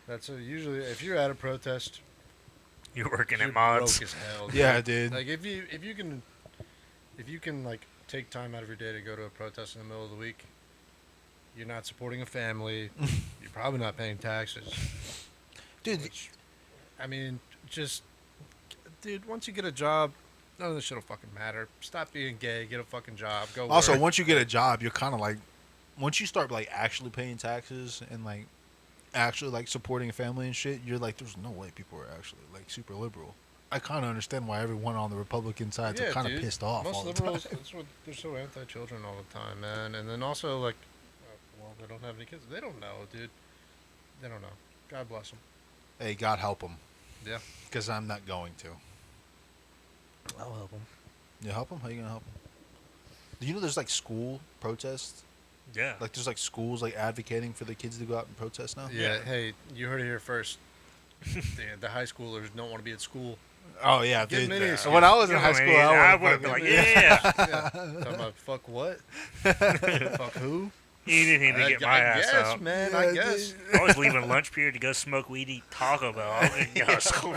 That's usually if you're at a protest. You're working You're at Mods. broke as hell. Yeah, dude. dude. Like if you can like take time out of your day to go to a protest in the middle of the week, you're not supporting a family. You're probably not paying taxes. Dude, Which, I mean, just dude, once you get a job, none of this shit'll fucking matter. Stop being gay. Get a fucking job. Go. also, work. once you get a job, you're kind of like, once you start like actually paying taxes and like actually like supporting a family and shit, you're like, there's no way people are actually like super liberal. I kind of understand why everyone on the Republican side's Yeah, kind of dude. pissed off Most all the liberals, time. that's what they're so anti-children all the time, man. And then also like, well, they don't have any kids. They don't know, dude. They don't know. God bless them. Hey, God help them. Yeah. Because I'm not going to. I'll help them. You help them? How you gonna help them? Do you know there's like school protests? Yeah. Like there's like schools like advocating for the kids to go out and protest now. Yeah. Yeah. Hey, you heard it here first. the high schoolers don't want to be at school. Oh yeah, Give dude. me this. When I was in You know high what I school, mean? I I would have would been like, yeah. Yeah. Talking about fuck what? Fuck who? You didn't need to get my ass guess, out. man. Yeah, I guess. I was leaving lunch period to go smoke weed, eat Taco Bell. I was gonna get out of school.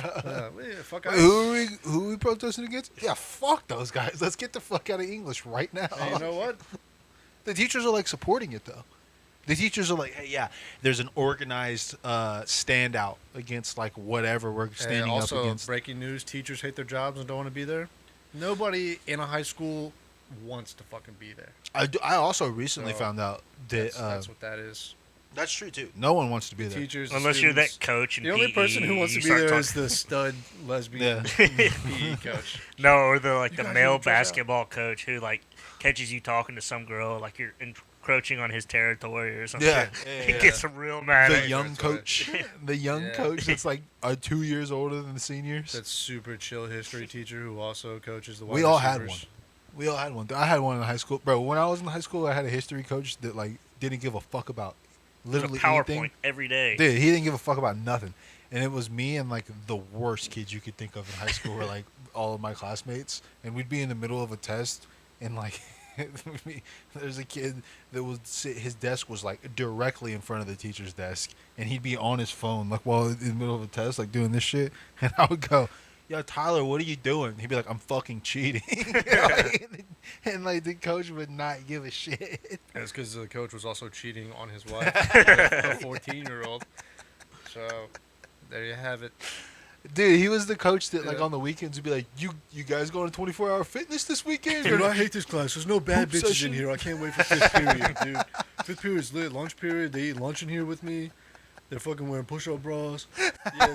Fuck Wait, who are we protesting against? Yeah, fuck those guys. Let's get the fuck out of English right now. Hey, you know what? The teachers are like supporting it though. The teachers are like, hey, yeah, there's an organized standout against like whatever we're standing up also, against. breaking news: teachers hate their jobs and don't want to be there. Nobody in a high school wants to fucking be there. I also recently So, found out that That's what that is. that's true too. No one wants to be there. Teachers, the Unless you're that students. coach in The only PE, person who wants to you be start there talking- is the stud lesbian Yeah. PE coach. No, or the You the guys male need to dress out. basketball coach who like catches you talking to some girl like you're encroaching on his territory or something. Yeah, He yeah. gets real mad. The at you. young that's right. coach, the young Yeah. coach that's like 2 years older than the seniors. That super chill history teacher who also coaches the wide We all had receivers. one. We all had one. I had one in high school, bro. When I was in high school, I had a history coach that like didn't give a fuck about There's a literally PowerPoint anything. every day. Dude, he didn't give a fuck about nothing. And it was me and like the worst kids you could think of in high school were like all of my classmates. And we'd be in the middle of a test and like there's a kid that would sit, his desk was like directly in front of the teacher's desk. And he'd be on his phone like while in the middle of a test, like doing this shit. And I would go, yo, Tyler, what are you doing? He'd be like, I'm fucking cheating. and like the coach would not give a shit. That's because the coach was also cheating on his wife, a 14-year-old. So there you have it. Dude, he was the coach that like Yeah. on the weekends would be like, you guys going to 24-hour fitness this weekend? Dude, I hate this class. There's no bad Poop bitches session. in here. I can't wait for fifth period, dude. Fifth period's lit. Lunch period, they eat lunch in here with me. They're fucking wearing push-up bras. Yeah,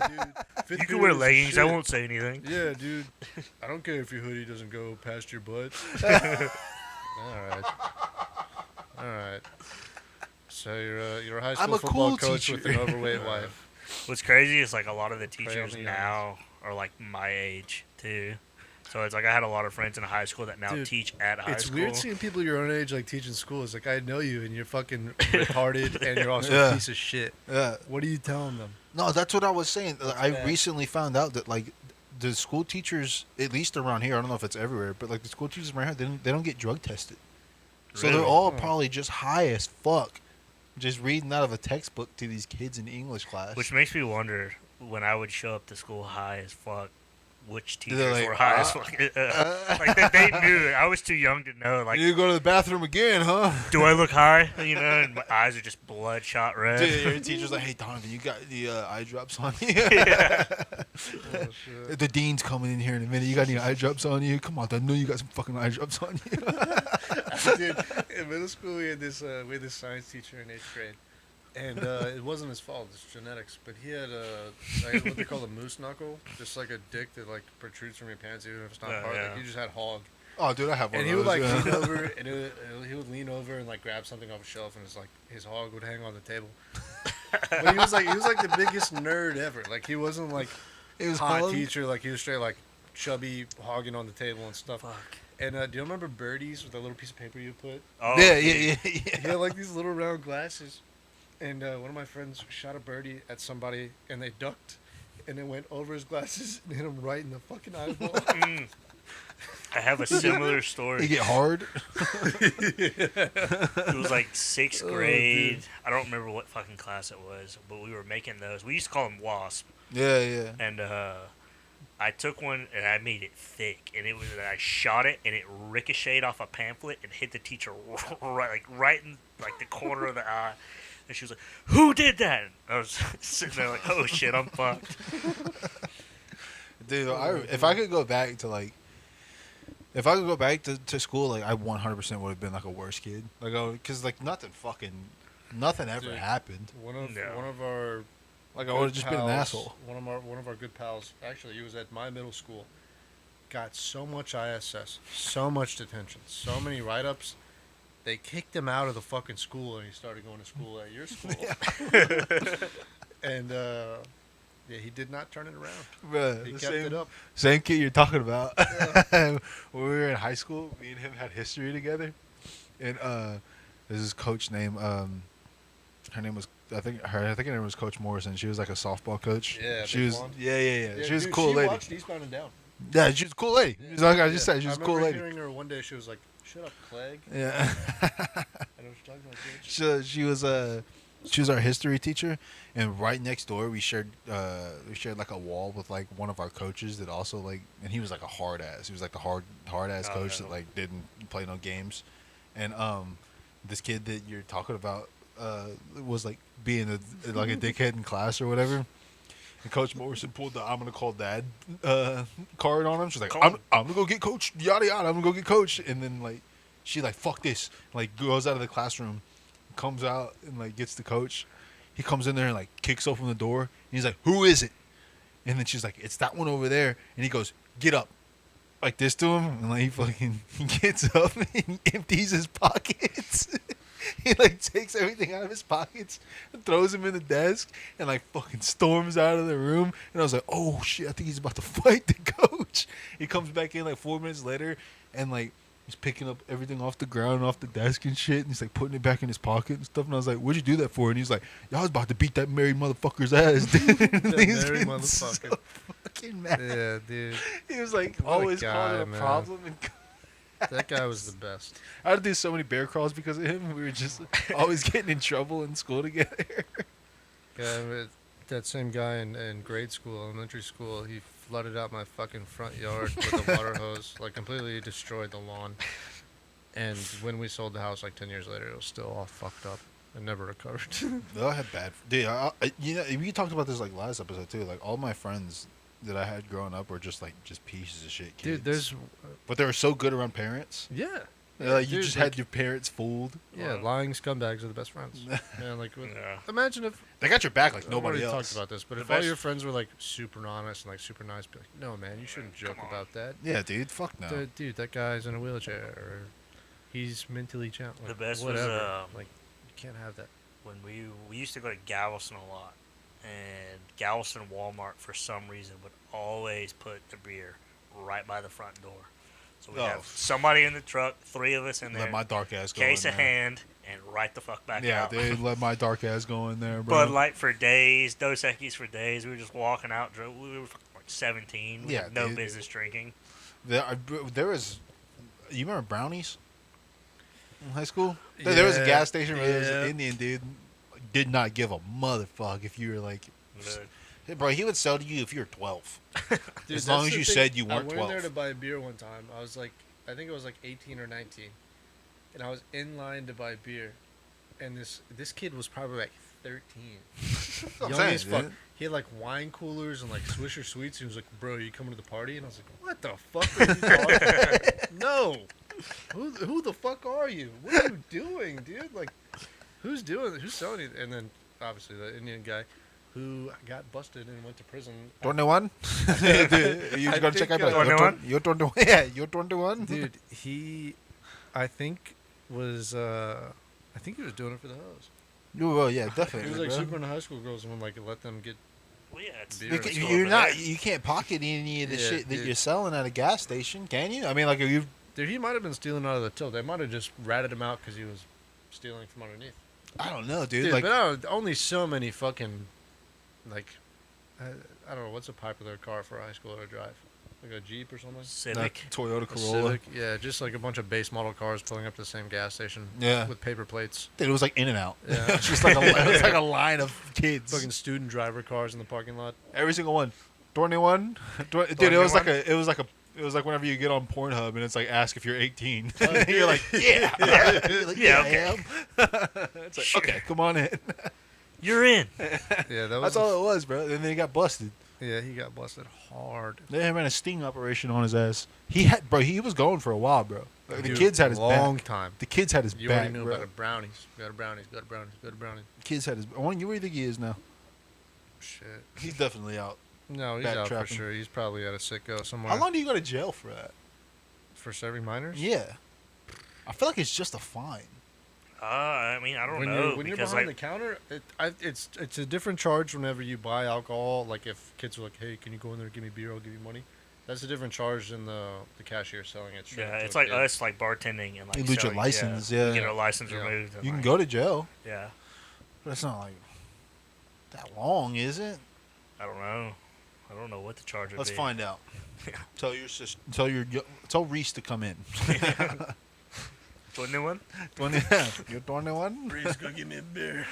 dude. Fifth You can period wear is the leggings. I shit. won't say anything. Yeah, dude. I don't care if your hoodie doesn't go past your butt. All right. So you're a high school I'm a football cool coach teacher. with an overweight wife. What's crazy is like a lot of the Pray teachers on the now are like my age too. So it's like I had a lot of friends in high school that now Dude, teach at high It's school. weird seeing people your own age like teaching school. It's like I know you and you're fucking retarded and you're also Yeah. a piece of shit. Yeah. What are you telling them? No, that's what I was saying. I bad. recently found out that like the school teachers, at least around here, I don't know if it's everywhere, but like the school teachers around here, they don't get drug tested. So they're Really? all Huh. probably just high as fuck, just reading out of a textbook to these kids in English class. Which makes me wonder when I would show up to school high as fuck, which They're teachers like, were high as fuck. Like they knew. I was too young to know. Like, you go to the bathroom again, huh? do I look high? You know, and my eyes are just bloodshot red. Dude, your teacher's like, hey, Donovan, you got the eye drops on you? Oh, shit. The dean's coming in here in a minute. You got any eye drops on you? Come on, I know you got some fucking eye drops on you. Dude, in middle school we had this science teacher in 8th grade, and it wasn't his fault. It's genetics, but he had like what they call a moose knuckle, just like a dick that like protrudes from your pants even if it's not Oh, hard. yeah. Like he just had hog, Oh, dude, I have one and of he would those. like yeah. lean over, and he would lean over and like grab something off a shelf, and it's like his hog would hang on the table. But he was like the biggest nerd ever. Like he wasn't like It was hot hard. teacher. Like he was straight like chubby hogging on the table and stuff. Fuck. And do you remember birdies with that little piece of paper you put? Oh, Yeah, dude. yeah. He had like these little round glasses, and one of my friends shot a birdie at somebody, and they ducked, and it went over his glasses and hit him right in the fucking eyeball. Mm. I have a similar You story. get hard. It was like sixth Oh, grade. dude. I don't remember what fucking class it was, but we were making those. We used to call them wasp, Yeah, yeah. and I took one and I made it thick, and I shot it, and it ricocheted off a pamphlet and hit the teacher right in like the corner of the eye. And she was like, "Who did that?" And I was sitting there like, "Oh shit, I'm fucked." Dude, if I could go back to like, if I could go back to school, like I 100% would have been like a worse kid. Like, because like nothing ever Dude. happened. one of No. our Like I would have good just been an pals- asshole. One of our good pals. Actually, he was at my middle school. Got so much ISS, so much detention, so many write-ups. They kicked him out of the fucking school, and he started going to school at your school. And yeah, he did not turn it around. Bruh, He the kept it up. Same kid you're talking about. When we were in high school, me and him had history together, and there's this coach named Her name was I think her name was Coach Morrison. She was like a softball coach. Yeah, she big was. blonde. Yeah. She was a dude, cool she lady. watched Eastbound and Down. Yeah, she was a cool lady. Yeah. Like I just said, she was a cool I lady. remember hearing her one day. She was like, "Shut up, Clegg." Yeah. I know what you're talking about, bitch. She was our history teacher, and right next door we shared like a wall with like one of our coaches that also like, and he was like a hard ass. He was like the hard ass Oh, coach no. that like didn't play no games, and this kid that you're talking about was like being a dickhead in class or whatever. And Coach Morrison pulled the "I'm gonna call Dad" card on him. She's like, I'm gonna go get Coach, yada yada. I'm gonna go get Coach, and then like she like fuck this, like goes out of the classroom, comes out and like gets the coach. He comes in there and like kicks open the door. And he's like, "Who is it?" And then she's like, "It's that one over there." And he goes, "Get up," like this to him, and like he gets up and empties his pockets. He like takes everything out of his pockets and throws him in the desk and like fucking storms out of the room. And I was like, "Oh shit, I think he's about to fight the coach." He comes back in like 4 minutes later and like he's picking up everything off the ground and off the desk and shit, and he's like putting it back in his pocket and stuff. And I was like, "What'd you do that for?" And he's like, "Y'all was about to beat that married motherfucker's ass." Dude. That He's married getting motherfucker. so fucking mad. Yeah, dude. He was like What a always guy, causing a man. problem. And That guy was the best. I had to do so many bear crawls because of him. We were just always getting in trouble in school together. Yeah, that same guy in grade school, elementary school, he flooded out my fucking front yard with a water hose, like completely destroyed the lawn. And when we sold the house like 10 years later, it was still all fucked up and never recovered. They all had bad. Dude, you know, we talked about this like last episode too. Like all my friends that I had growing up were just pieces of shit kids. Dude, but they were so good around parents. yeah. Like you Dude, just like- had your parents fooled. Yeah, Wow. lying scumbags are the best friends. Man, like, Yeah. imagine if They got your back like I've nobody already else. talked about this, but The if all best- your friends were like super honest and like super nice, be like, no, man, you shouldn't joke Come on. about that. Yeah, dude. Fuck no. Dude, that guy's in a wheelchair, or he's mentally challenged. The best was, whatever. Like, you can't have that. When we used to go to Galveston a lot, and Galveston Walmart for some reason would always put the beer right by the front door. So we Oh. have somebody in the truck, 3 of us in there, Let my dark ass go case in of there. hand, and right the fuck back Yeah, out. dude. Let my dark ass go in there, bro. Bud Light for days, Dos Equis for days. We were just walking out. We were fucking like 17. We Yeah, had no dude. business drinking. There was. You remember Brownies in high school? There was a Yeah, gas station where there was yeah. an Indian dude. Did not give a motherfuck if you were like. The- Hey, bro, he would sell to you if you were 12. Dude, As long that's as the you thing. said you I weren't went in 12. there to buy a beer one time. I was like, I think it was like 18 or 19, and I was in line to buy beer, and this kid was probably like 13, I'm young saying, as fuck. dude. He had like wine coolers and like Swisher Sweets. He was like, "Bro, you coming to the party?" And I was like, "What the fuck are you talking about?" No, who the fuck are you? What are you doing, dude? Like, who's selling it? And then obviously the Indian guy who got busted and went to prison. 21? You I gonna check think, out? 21? You're 21? Yeah, you're 21? Dude, I think he was doing it for the hose. Well, yeah, He definitely. was like bro. super into high school girls and would like let them get. well, yeah, it's Beer it's and all You're over not. there. You can't pocket any of the Yeah, shit that dude. you're selling at a gas station, can you? I mean, like, are you? Dude, he might have been stealing out of the till. They might have just ratted him out because he was stealing from underneath. I don't know, dude. Dude, like, but I don't, only so many fucking, like, I don't know, what's a popular car for a high schooler to drive? Like a Jeep or something? Civic. Toyota A Corolla. Civic? Yeah, just like a bunch of base model cars pulling up to the same gas station. Yeah. With paper plates. Dude, it was like in and out. Yeah. It was just like it was like a line of kids. Fucking student driver cars in the parking lot. Every single one. 21. Dude, it was like whenever you get on Pornhub and it's like ask if you're 18. You're like, yeah. You're like, Yeah, I am. It's like, Sure. okay, come on in. You're in. Yeah, that was. That's all it was, bro. And then he got busted. Yeah, he got busted hard. They ran a sting operation on his ass. He was going for a while, bro. Like, the Dude, kids had his long back. time. The kids had his You back, already knew bro. about it. Brownies. Go to brownies. Go to brownies. Go to brownies. Kids had his. Where do you think he is now? Shit. He's definitely out. No, he's Back out for trapping. sure. He's probably at a sicko somewhere. How long do you go to jail for that? For serving minors? Yeah. I feel like it's just a fine. I mean, I don't When know you're because behind like the counter, it's a different charge whenever you buy alcohol. Like if kids are like, "Hey, can you go in there and give me beer? I'll give you money." That's a different charge than the cashier selling it straight. yeah, to it's a like kid. us like bartending and like You lose your selling- license, yeah. You get a license Yeah. removed. And You can like, go to jail. Yeah. But it's not like that long, is it? I don't know. I don't know what the charge would Let's be. find out. Yeah. Tell your sister. Tell Reese to come in. 21? 20. You're 21. Reese, go give me a beer.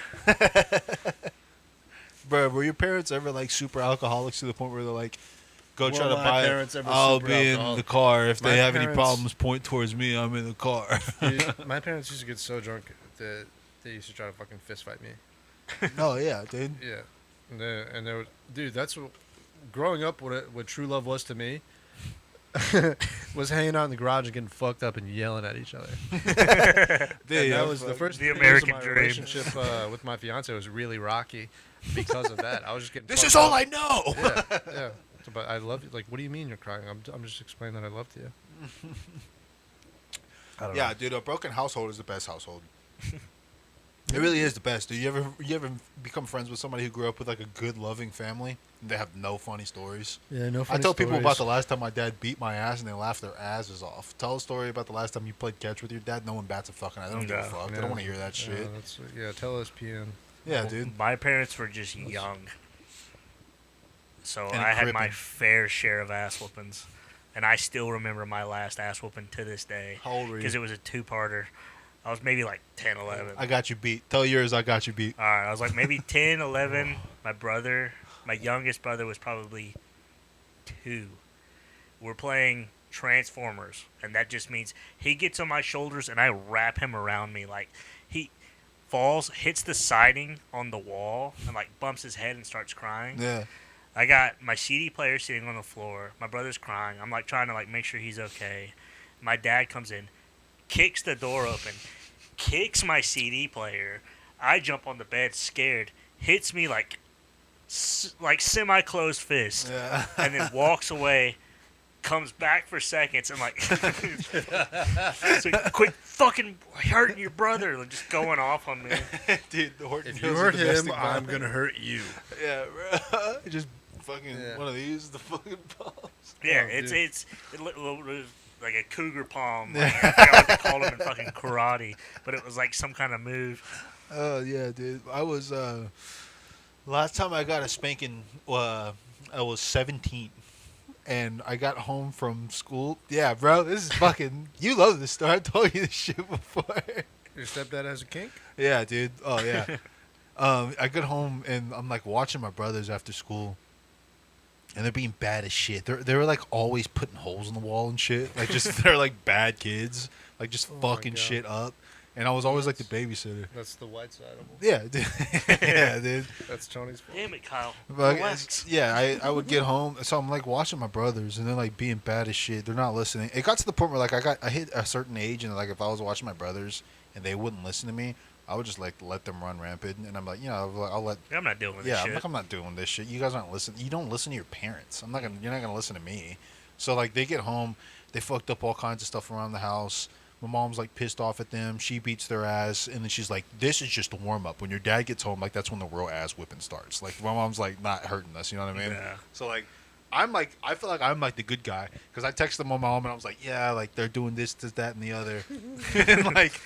Bro, were your parents ever like super alcoholics to the point where they're like, go Were try to my buy it? parents ever I'll super be in alcoholic? the car. If My they have any parents- problems, point towards me. I'm in the car. Dude, my parents used to get so drunk that they used to try to fucking fist fight me. Oh yeah, dude. Yeah, and they were, dude. That's what growing up. What true love was to me was hanging out in the garage and getting fucked up and yelling at each other. And that was the first The years of American my dream. relationship with my fiance was really rocky because of that. I was just getting. This fucked is all up. I know. Yeah, yeah. So, but I love you. Like, what do you mean you're crying? I'm just explaining that I love you. I don't Yeah, know. dude. A broken household is the best household. It really is the best. Do you ever become friends with somebody who grew up with like a good, loving family and they have no funny stories? Yeah, no. I tell people about the last time my dad beat my ass and they laugh their asses off. Tell a story about the last time you played catch with your dad. No one bats a fucking eye. They don't give a Yeah. fuck. They don't want to hear that shit. Yeah, tell ESPN. Yeah, Well, dude. My parents were just young. So And I had my crippin'. fair share of ass whoopings. And I still remember my last ass whooping to this day. How old were Because you? it was a two-parter. I was maybe like 10, 11. I got you beat. Tell yours I got you beat. All right, I was like maybe 10, 11. My youngest brother was probably 2. We're playing Transformers, and that just means he gets on my shoulders and I wrap him around me. Like, he falls, hits the siding on the wall, and like bumps his head and starts crying. Yeah. I got my CD player sitting on the floor. My brother's crying. I'm like trying to like make sure he's okay. My dad comes in, kicks the door open, kicks my CD player. I jump on the bed scared, hits me like semi-closed fist, Yeah. and then walks away. Comes back for seconds and like, so quit fucking hurting your brother, like, just going off on me. Dude, the Horton If you Hills are hurt the best him, thing about I'm it. gonna hurt you. Yeah, bro. Just fucking Yeah. one of these, the fucking palms. Yeah, Oh, it's dude. it was like a cougar palm. Like, I forgot what they called them in fucking karate, but it was like some kind of move. Oh yeah, dude. I was last time I got a spanking. I was 17, and I got home from school. Yeah, bro, this is fucking. You love this story. I told you this shit before. Your stepdad has a kink? Yeah, dude. Oh yeah. I get home and I'm like watching my brothers after school, and they're being bad as shit. They were like always putting holes in the wall and shit. Like just they're like bad kids, like just Oh my fucking God. shit up. And I was always like the babysitter. That's the white side of him. Yeah, dude. Yeah, dude. That's Tony's fault. Damn it, Kyle. But Relax. yeah, I would get home, so I'm like watching my brothers, and they're like being bad as shit. They're not listening. It got to the point where like I hit a certain age, and like if I was watching my brothers and they wouldn't listen to me, I would just like let them run rampant, and I'm like, I'll let. I'm not dealing with Yeah, this I'm shit. like, I'm not doing this shit. You guys aren't listening. You don't listen to your parents. You're not gonna listen to me. So like they get home, they fucked up all kinds of stuff around the house. My mom's like pissed off at them. She beats their ass, and then she's like, "This is just a warm up. When your dad gets home, like that's when the real ass whipping starts." Like my mom's like not hurting us. You know what I mean? Yeah. So like, I feel like I'm like the good guy because I texted my mom and I was like, "Yeah, like they're doing this, that, and the other," and like,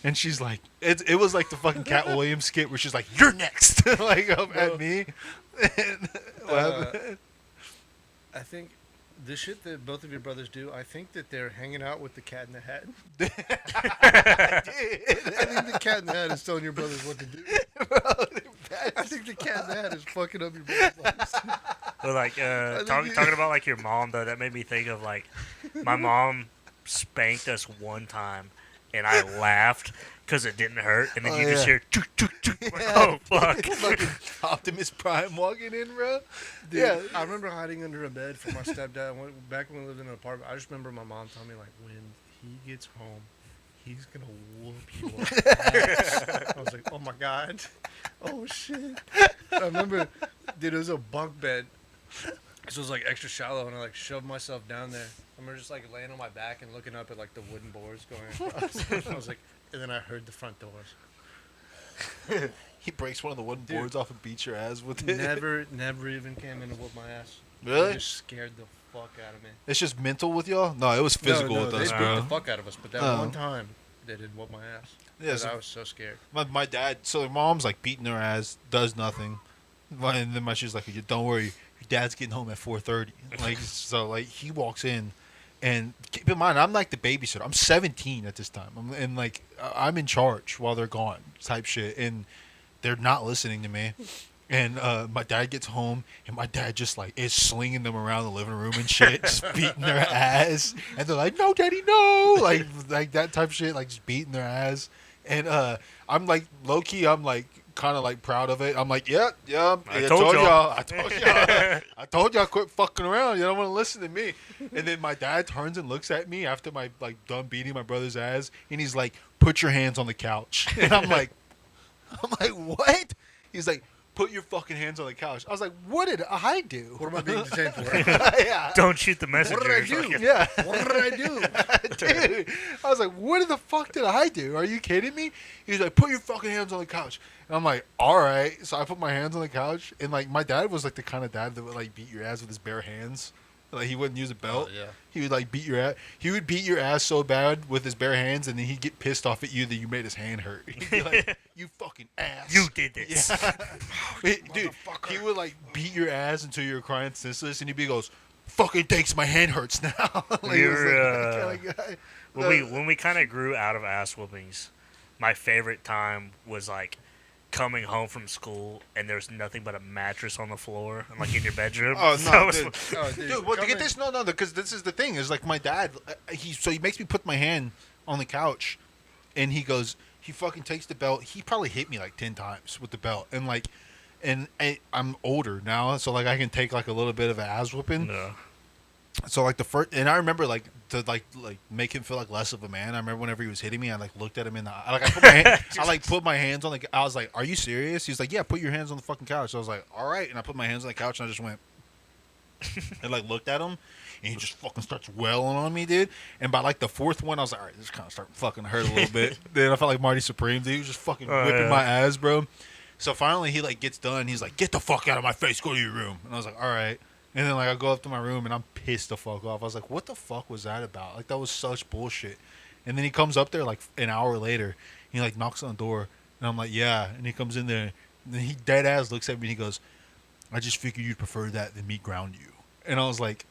and she's like, it was like the fucking Cat Williams skit where she's like, "You're next," like up at me. And, I think the shit that both of your brothers do, I think that they're hanging out with the cat in the hat. I think the cat in the hat is telling your brothers what to do. I think the cat in the hat is fucking up your brothers' lives. But like think talking about like your mom though, that made me think of like my mom spanked us one time, and I laughed because it didn't hurt, and then Oh, you just yeah. hear choo, choo, choo. Like, oh fuck. Fucking Optimus Prime walking in, bro. Dude, Yeah. I remember hiding under a bed from my stepdad back when we lived in an apartment. I just remember my mom telling me, like, when he gets home, he's going to whoop your ass. I was like, oh, my God. Oh, shit. I remember, dude, it was a bunk bed. So it was, like, extra shallow, and I, like, shoved myself down there. I remember just, like, laying on my back and looking up at, like, the wooden boards going across. I was like, and then I heard the front doors. He breaks one of the wooden Dude. boards off and beats your ass with it. Never even came in to whoop my ass. Really? It just scared the fuck out of me. It's just mental with y'all? No, it was physical no, with they us, beat bro. the fuck out of us, but that Oh. one time, they didn't whoop my ass. Yeah, I was so scared. my dad. So their mom's like beating their ass, does nothing, and then my she's like, "Don't worry, your dad's getting home at 4:30." Like so, like he walks in, and keep in mind, I'm like the babysitter. I'm 17 at this time, and like I'm in charge while they're gone, type shit, and they're not listening to me. And my dad gets home, and my dad just like is slinging them around the living room and shit, just beating their ass. And they're like, "No, daddy, no!" Like that type of shit, like just beating their ass. And I'm like low key, I'm like kind of like proud of it. I'm like, yeah, I told y'all. I told y'all, quit fucking around. You don't want to listen to me. And then my dad turns and looks at me after my like done beating my brother's ass, and he's like, "Put your hands on the couch." And I'm like, what? He's like, "Put your fucking hands on the couch." I was like, "What did I do?" What am I being detained for? Yeah. Don't shoot the messenger. What did I do? Yeah. What did I do? Dude, I was like, "What the fuck did I do? Are you kidding me?" He's like, "Put your fucking hands on the couch." And I'm like, "All right." So I put my hands on the couch, and like my dad was like the kind of dad that would like beat your ass with his bare hands. Like he wouldn't use a belt. Oh, yeah. He would like beat your ass. He would beat your ass so bad with his bare hands, and then he'd get pissed off at you that you made his hand hurt. He'd be like, "You fucking ass." You did this. Yeah. Dude, he would like beat your ass until you were crying senseless, and he goes, "Fucking thanks, my hand hurts now." Like, he was like that kind of guy. When we kind of grew out of ass whoopings, my favorite time was like coming home from school and there's nothing but a mattress on the floor, and like in your bedroom. Oh That no, was- dude. Dude, well, to get this, no, because this is the thing. Is like my dad. He makes me put my hand on the couch, and he goes. He fucking takes the belt. He probably hit me like 10 times with the belt, and like, I'm older now, so like I can take like a little bit of an ass whooping. No. So like the first, and I remember like to like make him feel like less of a man. I remember whenever he was hitting me, I like looked at him in the eye. Like I put my hand, I like put my hands on the. I was like, "Are you serious?" He's like, "Yeah, put your hands on the fucking couch." So I was like, "All right," and I put my hands on the couch and I just went and like looked at him, and he just fucking starts wailing on me, dude. And by like the fourth one, I was like, "All right, this kind of starting to fucking hurt a little bit." Then I felt like Marty Supreme, dude. He was just fucking whipping my ass, bro. So finally, he like gets done. He's like, "Get the fuck out of my face. Go to your room." And I was like, "All right." And then like I go up to my room and I'm pissed the fuck off. I was like, "What the fuck was that about? Like that was such bullshit." And then he comes up there like an hour later. He like knocks on the door, and I'm like, "Yeah." And he comes in there, and then he dead ass looks at me and he goes, "I just figured you'd prefer that than me ground you." And I was like,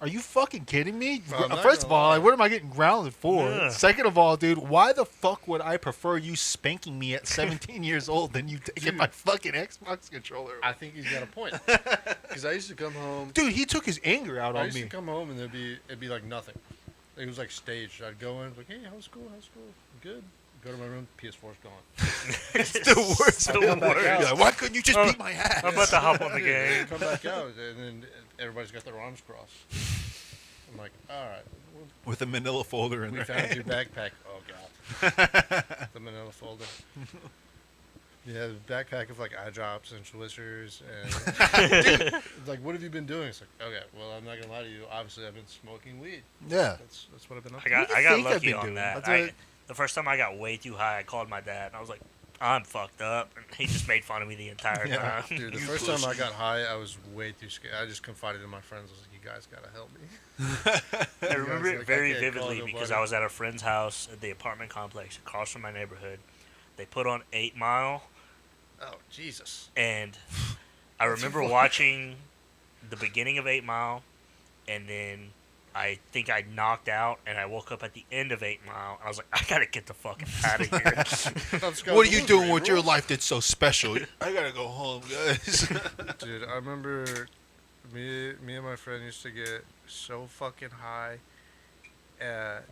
"Are you fucking kidding me?" Well, I'm not First of gonna all, lie. like, what am I getting grounded for? Yeah. Second of all, dude, why the fuck would I prefer you spanking me at 17 years old than you taking Dude. my fucking Xbox controller? I think he's got a point. Because I used to come home. Dude, he took his anger out I on used me. to come home and it'd be like nothing. It was like staged. I'd go in like, "Hey, how's school? How's school? Good." Go to my room. PS4's gone. It's the worst. the Come back worst. out. You're like, why couldn't you just Oh, beat my ass? I'm about to hop on the Yeah, game. come back out, and then everybody's got their arms crossed. I'm like, all right. Well, With a manila folder in we their found hand. your backpack. Oh god. The manila folder. Yeah, the backpack of like eye drops and Schwizzers and it's like, what have you been doing? It's like, okay, well, I'm not gonna lie to you. Obviously, I've been smoking weed. Yeah. That's what I've been up I to. got What do you I got think I've lucky been on doing? that. That's what- The first time I got way too high, I called my dad and I was like, "I'm fucked up," and he just made fun of me the entire Yeah. time. Dude, the You first time I pussy. got high, I was way too scared. I just confided in my friends. I was like, "You guys gotta help me." I remember Like, it I very can't call vividly nobody. because I was at a friend's house at the apartment complex across from my neighborhood. They put on 8 Mile, Oh Jesus! and I That's remember fun. watching the beginning of 8 Mile, and then I think I knocked out, and I woke up at the end of 8 Mile, and I was like, "I gotta get the fuck out of here." What are you doing with your life that's so special? I gotta go home, guys. Dude, I remember me and my friend used to get so fucking high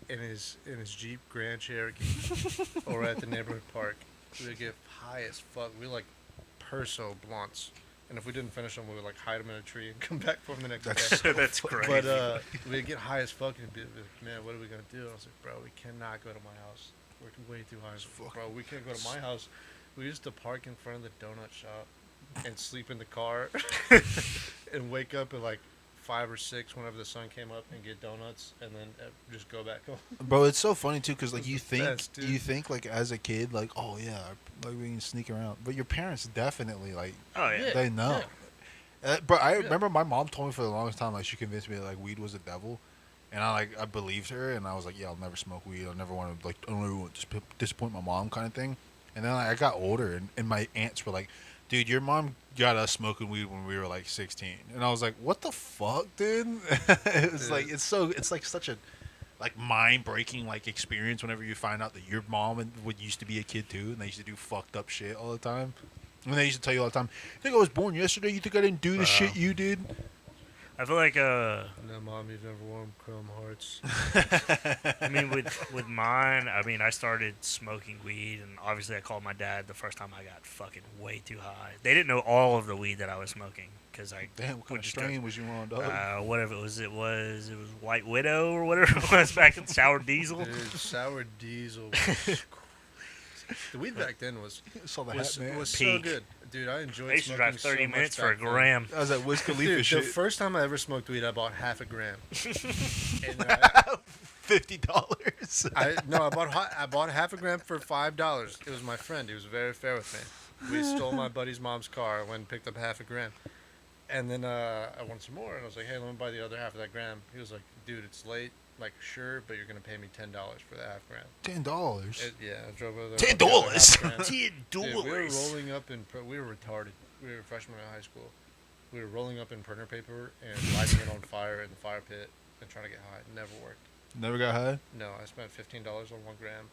in his Jeep Grand Cherokee or at the neighborhood park. We would get high as fuck. We like perso blunts, and if we didn't finish them, we would like hide them in a tree and come back for them the next day. That's crazy. But we'd get high as fuck and be like, "Man, what are we gonna do?" I was like, "Bro, we cannot go to my house. We're way too high as fuck. Bro, we can't go to my house." We used to park in front of the donut shop and sleep in the car and wake up at like 5 or 6 whenever the sun came up and get donuts and then just go back home. Bro, it's so funny too, because like It's you the think best, dude. you think like as a kid, like, oh yeah, like we can sneak around, but your parents definitely like Oh yeah. Yeah. they know. But I remember my mom told me for the longest time, like she convinced me that like weed was the devil, And I believed her, and I was like, yeah, I'll never smoke weed. I'll never want to I don't ever want to disappoint my mom, kind of thing. And then I got older, and my aunts were like, dude, your mom got us smoking weed when we were like 16, and I was like, what the fuck, dude? It's like it's like such a like mind breaking like experience whenever you find out that your mom would used to be a kid too, and they used to do fucked up shit all the time. And they used to tell you all the time, "You think I was born yesterday? You think I didn't do the shit you did?" I feel like No, Mom, you've never worn Chrome Hearts. I mean, with mine, I mean, I started smoking weed, and obviously I called my dad the first time I got fucking way too high. They didn't know all of the weed that I was smoking because I Damn, what kind of strain was you on, dog? whatever it was White Widow or whatever it was back in Sour Diesel. Dude, Sour Diesel. Was the weed back then was Saw the hat, man. was so Peak. good, dude. I enjoyed. I used to drive smoking 30 so much minutes for a back then. gram. That was that Wiz Khalifa Dude, shit. the first time I ever smoked weed, I bought half a gram. And $50. I bought half a gram for $5. It was my friend. He was very fair with me. We stole my buddy's mom's car. I went and picked up half a gram. And then I wanted some more, and I was like, hey, let me buy the other half of that gram. He was like, dude, it's late. Like, sure, but you're going to pay me $10 for the half gram. $10? Yeah, I drove over there. $10? $10. Dude, we were rolling up we were retarded. We were freshmen in high school. We were rolling up in printer paper and lighting it on fire in the fire pit and trying to get high. It never worked. Never got high? No, I spent $15 on 1 gram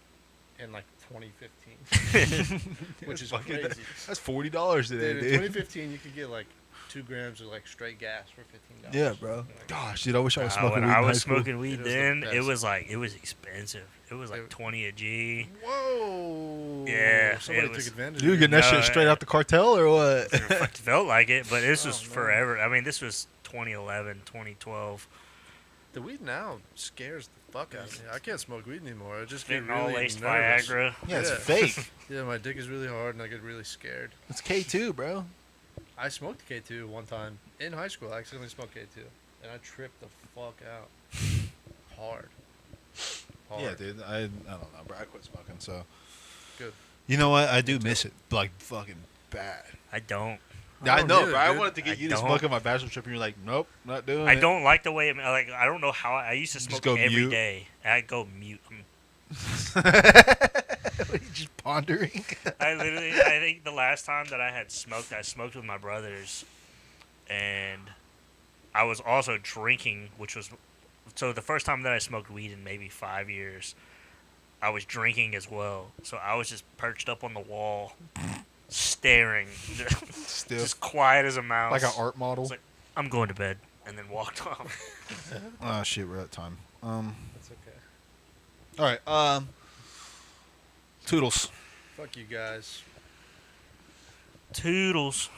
in like 2015, which is Fucking- crazy. That's $40 today, Dude, in dude. 2015, you could get like 2 grams of like straight gas for $15. Yeah, bro. Gosh, dude, I wish I was smoking When weed I in high was school. smoking weed It was the then, it best. was expensive. It was like It- 20 a G. Whoa. Yeah, Somebody it was- took advantage. You were of getting that No, shit straight out the cartel or what? It felt like it, but this was Oh, man. forever. I mean, this was 2011, 2012. The weed now scares the fuck out of me. I can't smoke weed anymore. I just get Fentanyl really laced nervous. Viagra. Yeah, it's Yeah. fake. Yeah, my dick is really hard and I get really scared. It's K2, bro. I smoked K2 one time in high school. I accidentally smoked K2, and I tripped the fuck out hard. Yeah, dude. I don't know, bro. I quit smoking, so. Good. You know what? I do miss it, like, fucking bad. I don't. I know, either, bro. I dude. wanted to get I you to don't. smoke on my bachelor trip, and you're like, nope, not doing I it. don't like the way it, like. I don't know how I used to Just smoke go every mute? day. I go mute. Just pondering. I think the last time that I smoked with my brothers, and I was also drinking, which was so the first time that I smoked weed in maybe 5 years. I was drinking as well, so I was just perched up on the wall, staring, Still. just quiet as a mouse. Like an art model. It's like, I'm going to bed, and then walked off. Oh, shit, we're at time. That's okay. All right, Toodles. Fuck you guys. Toodles.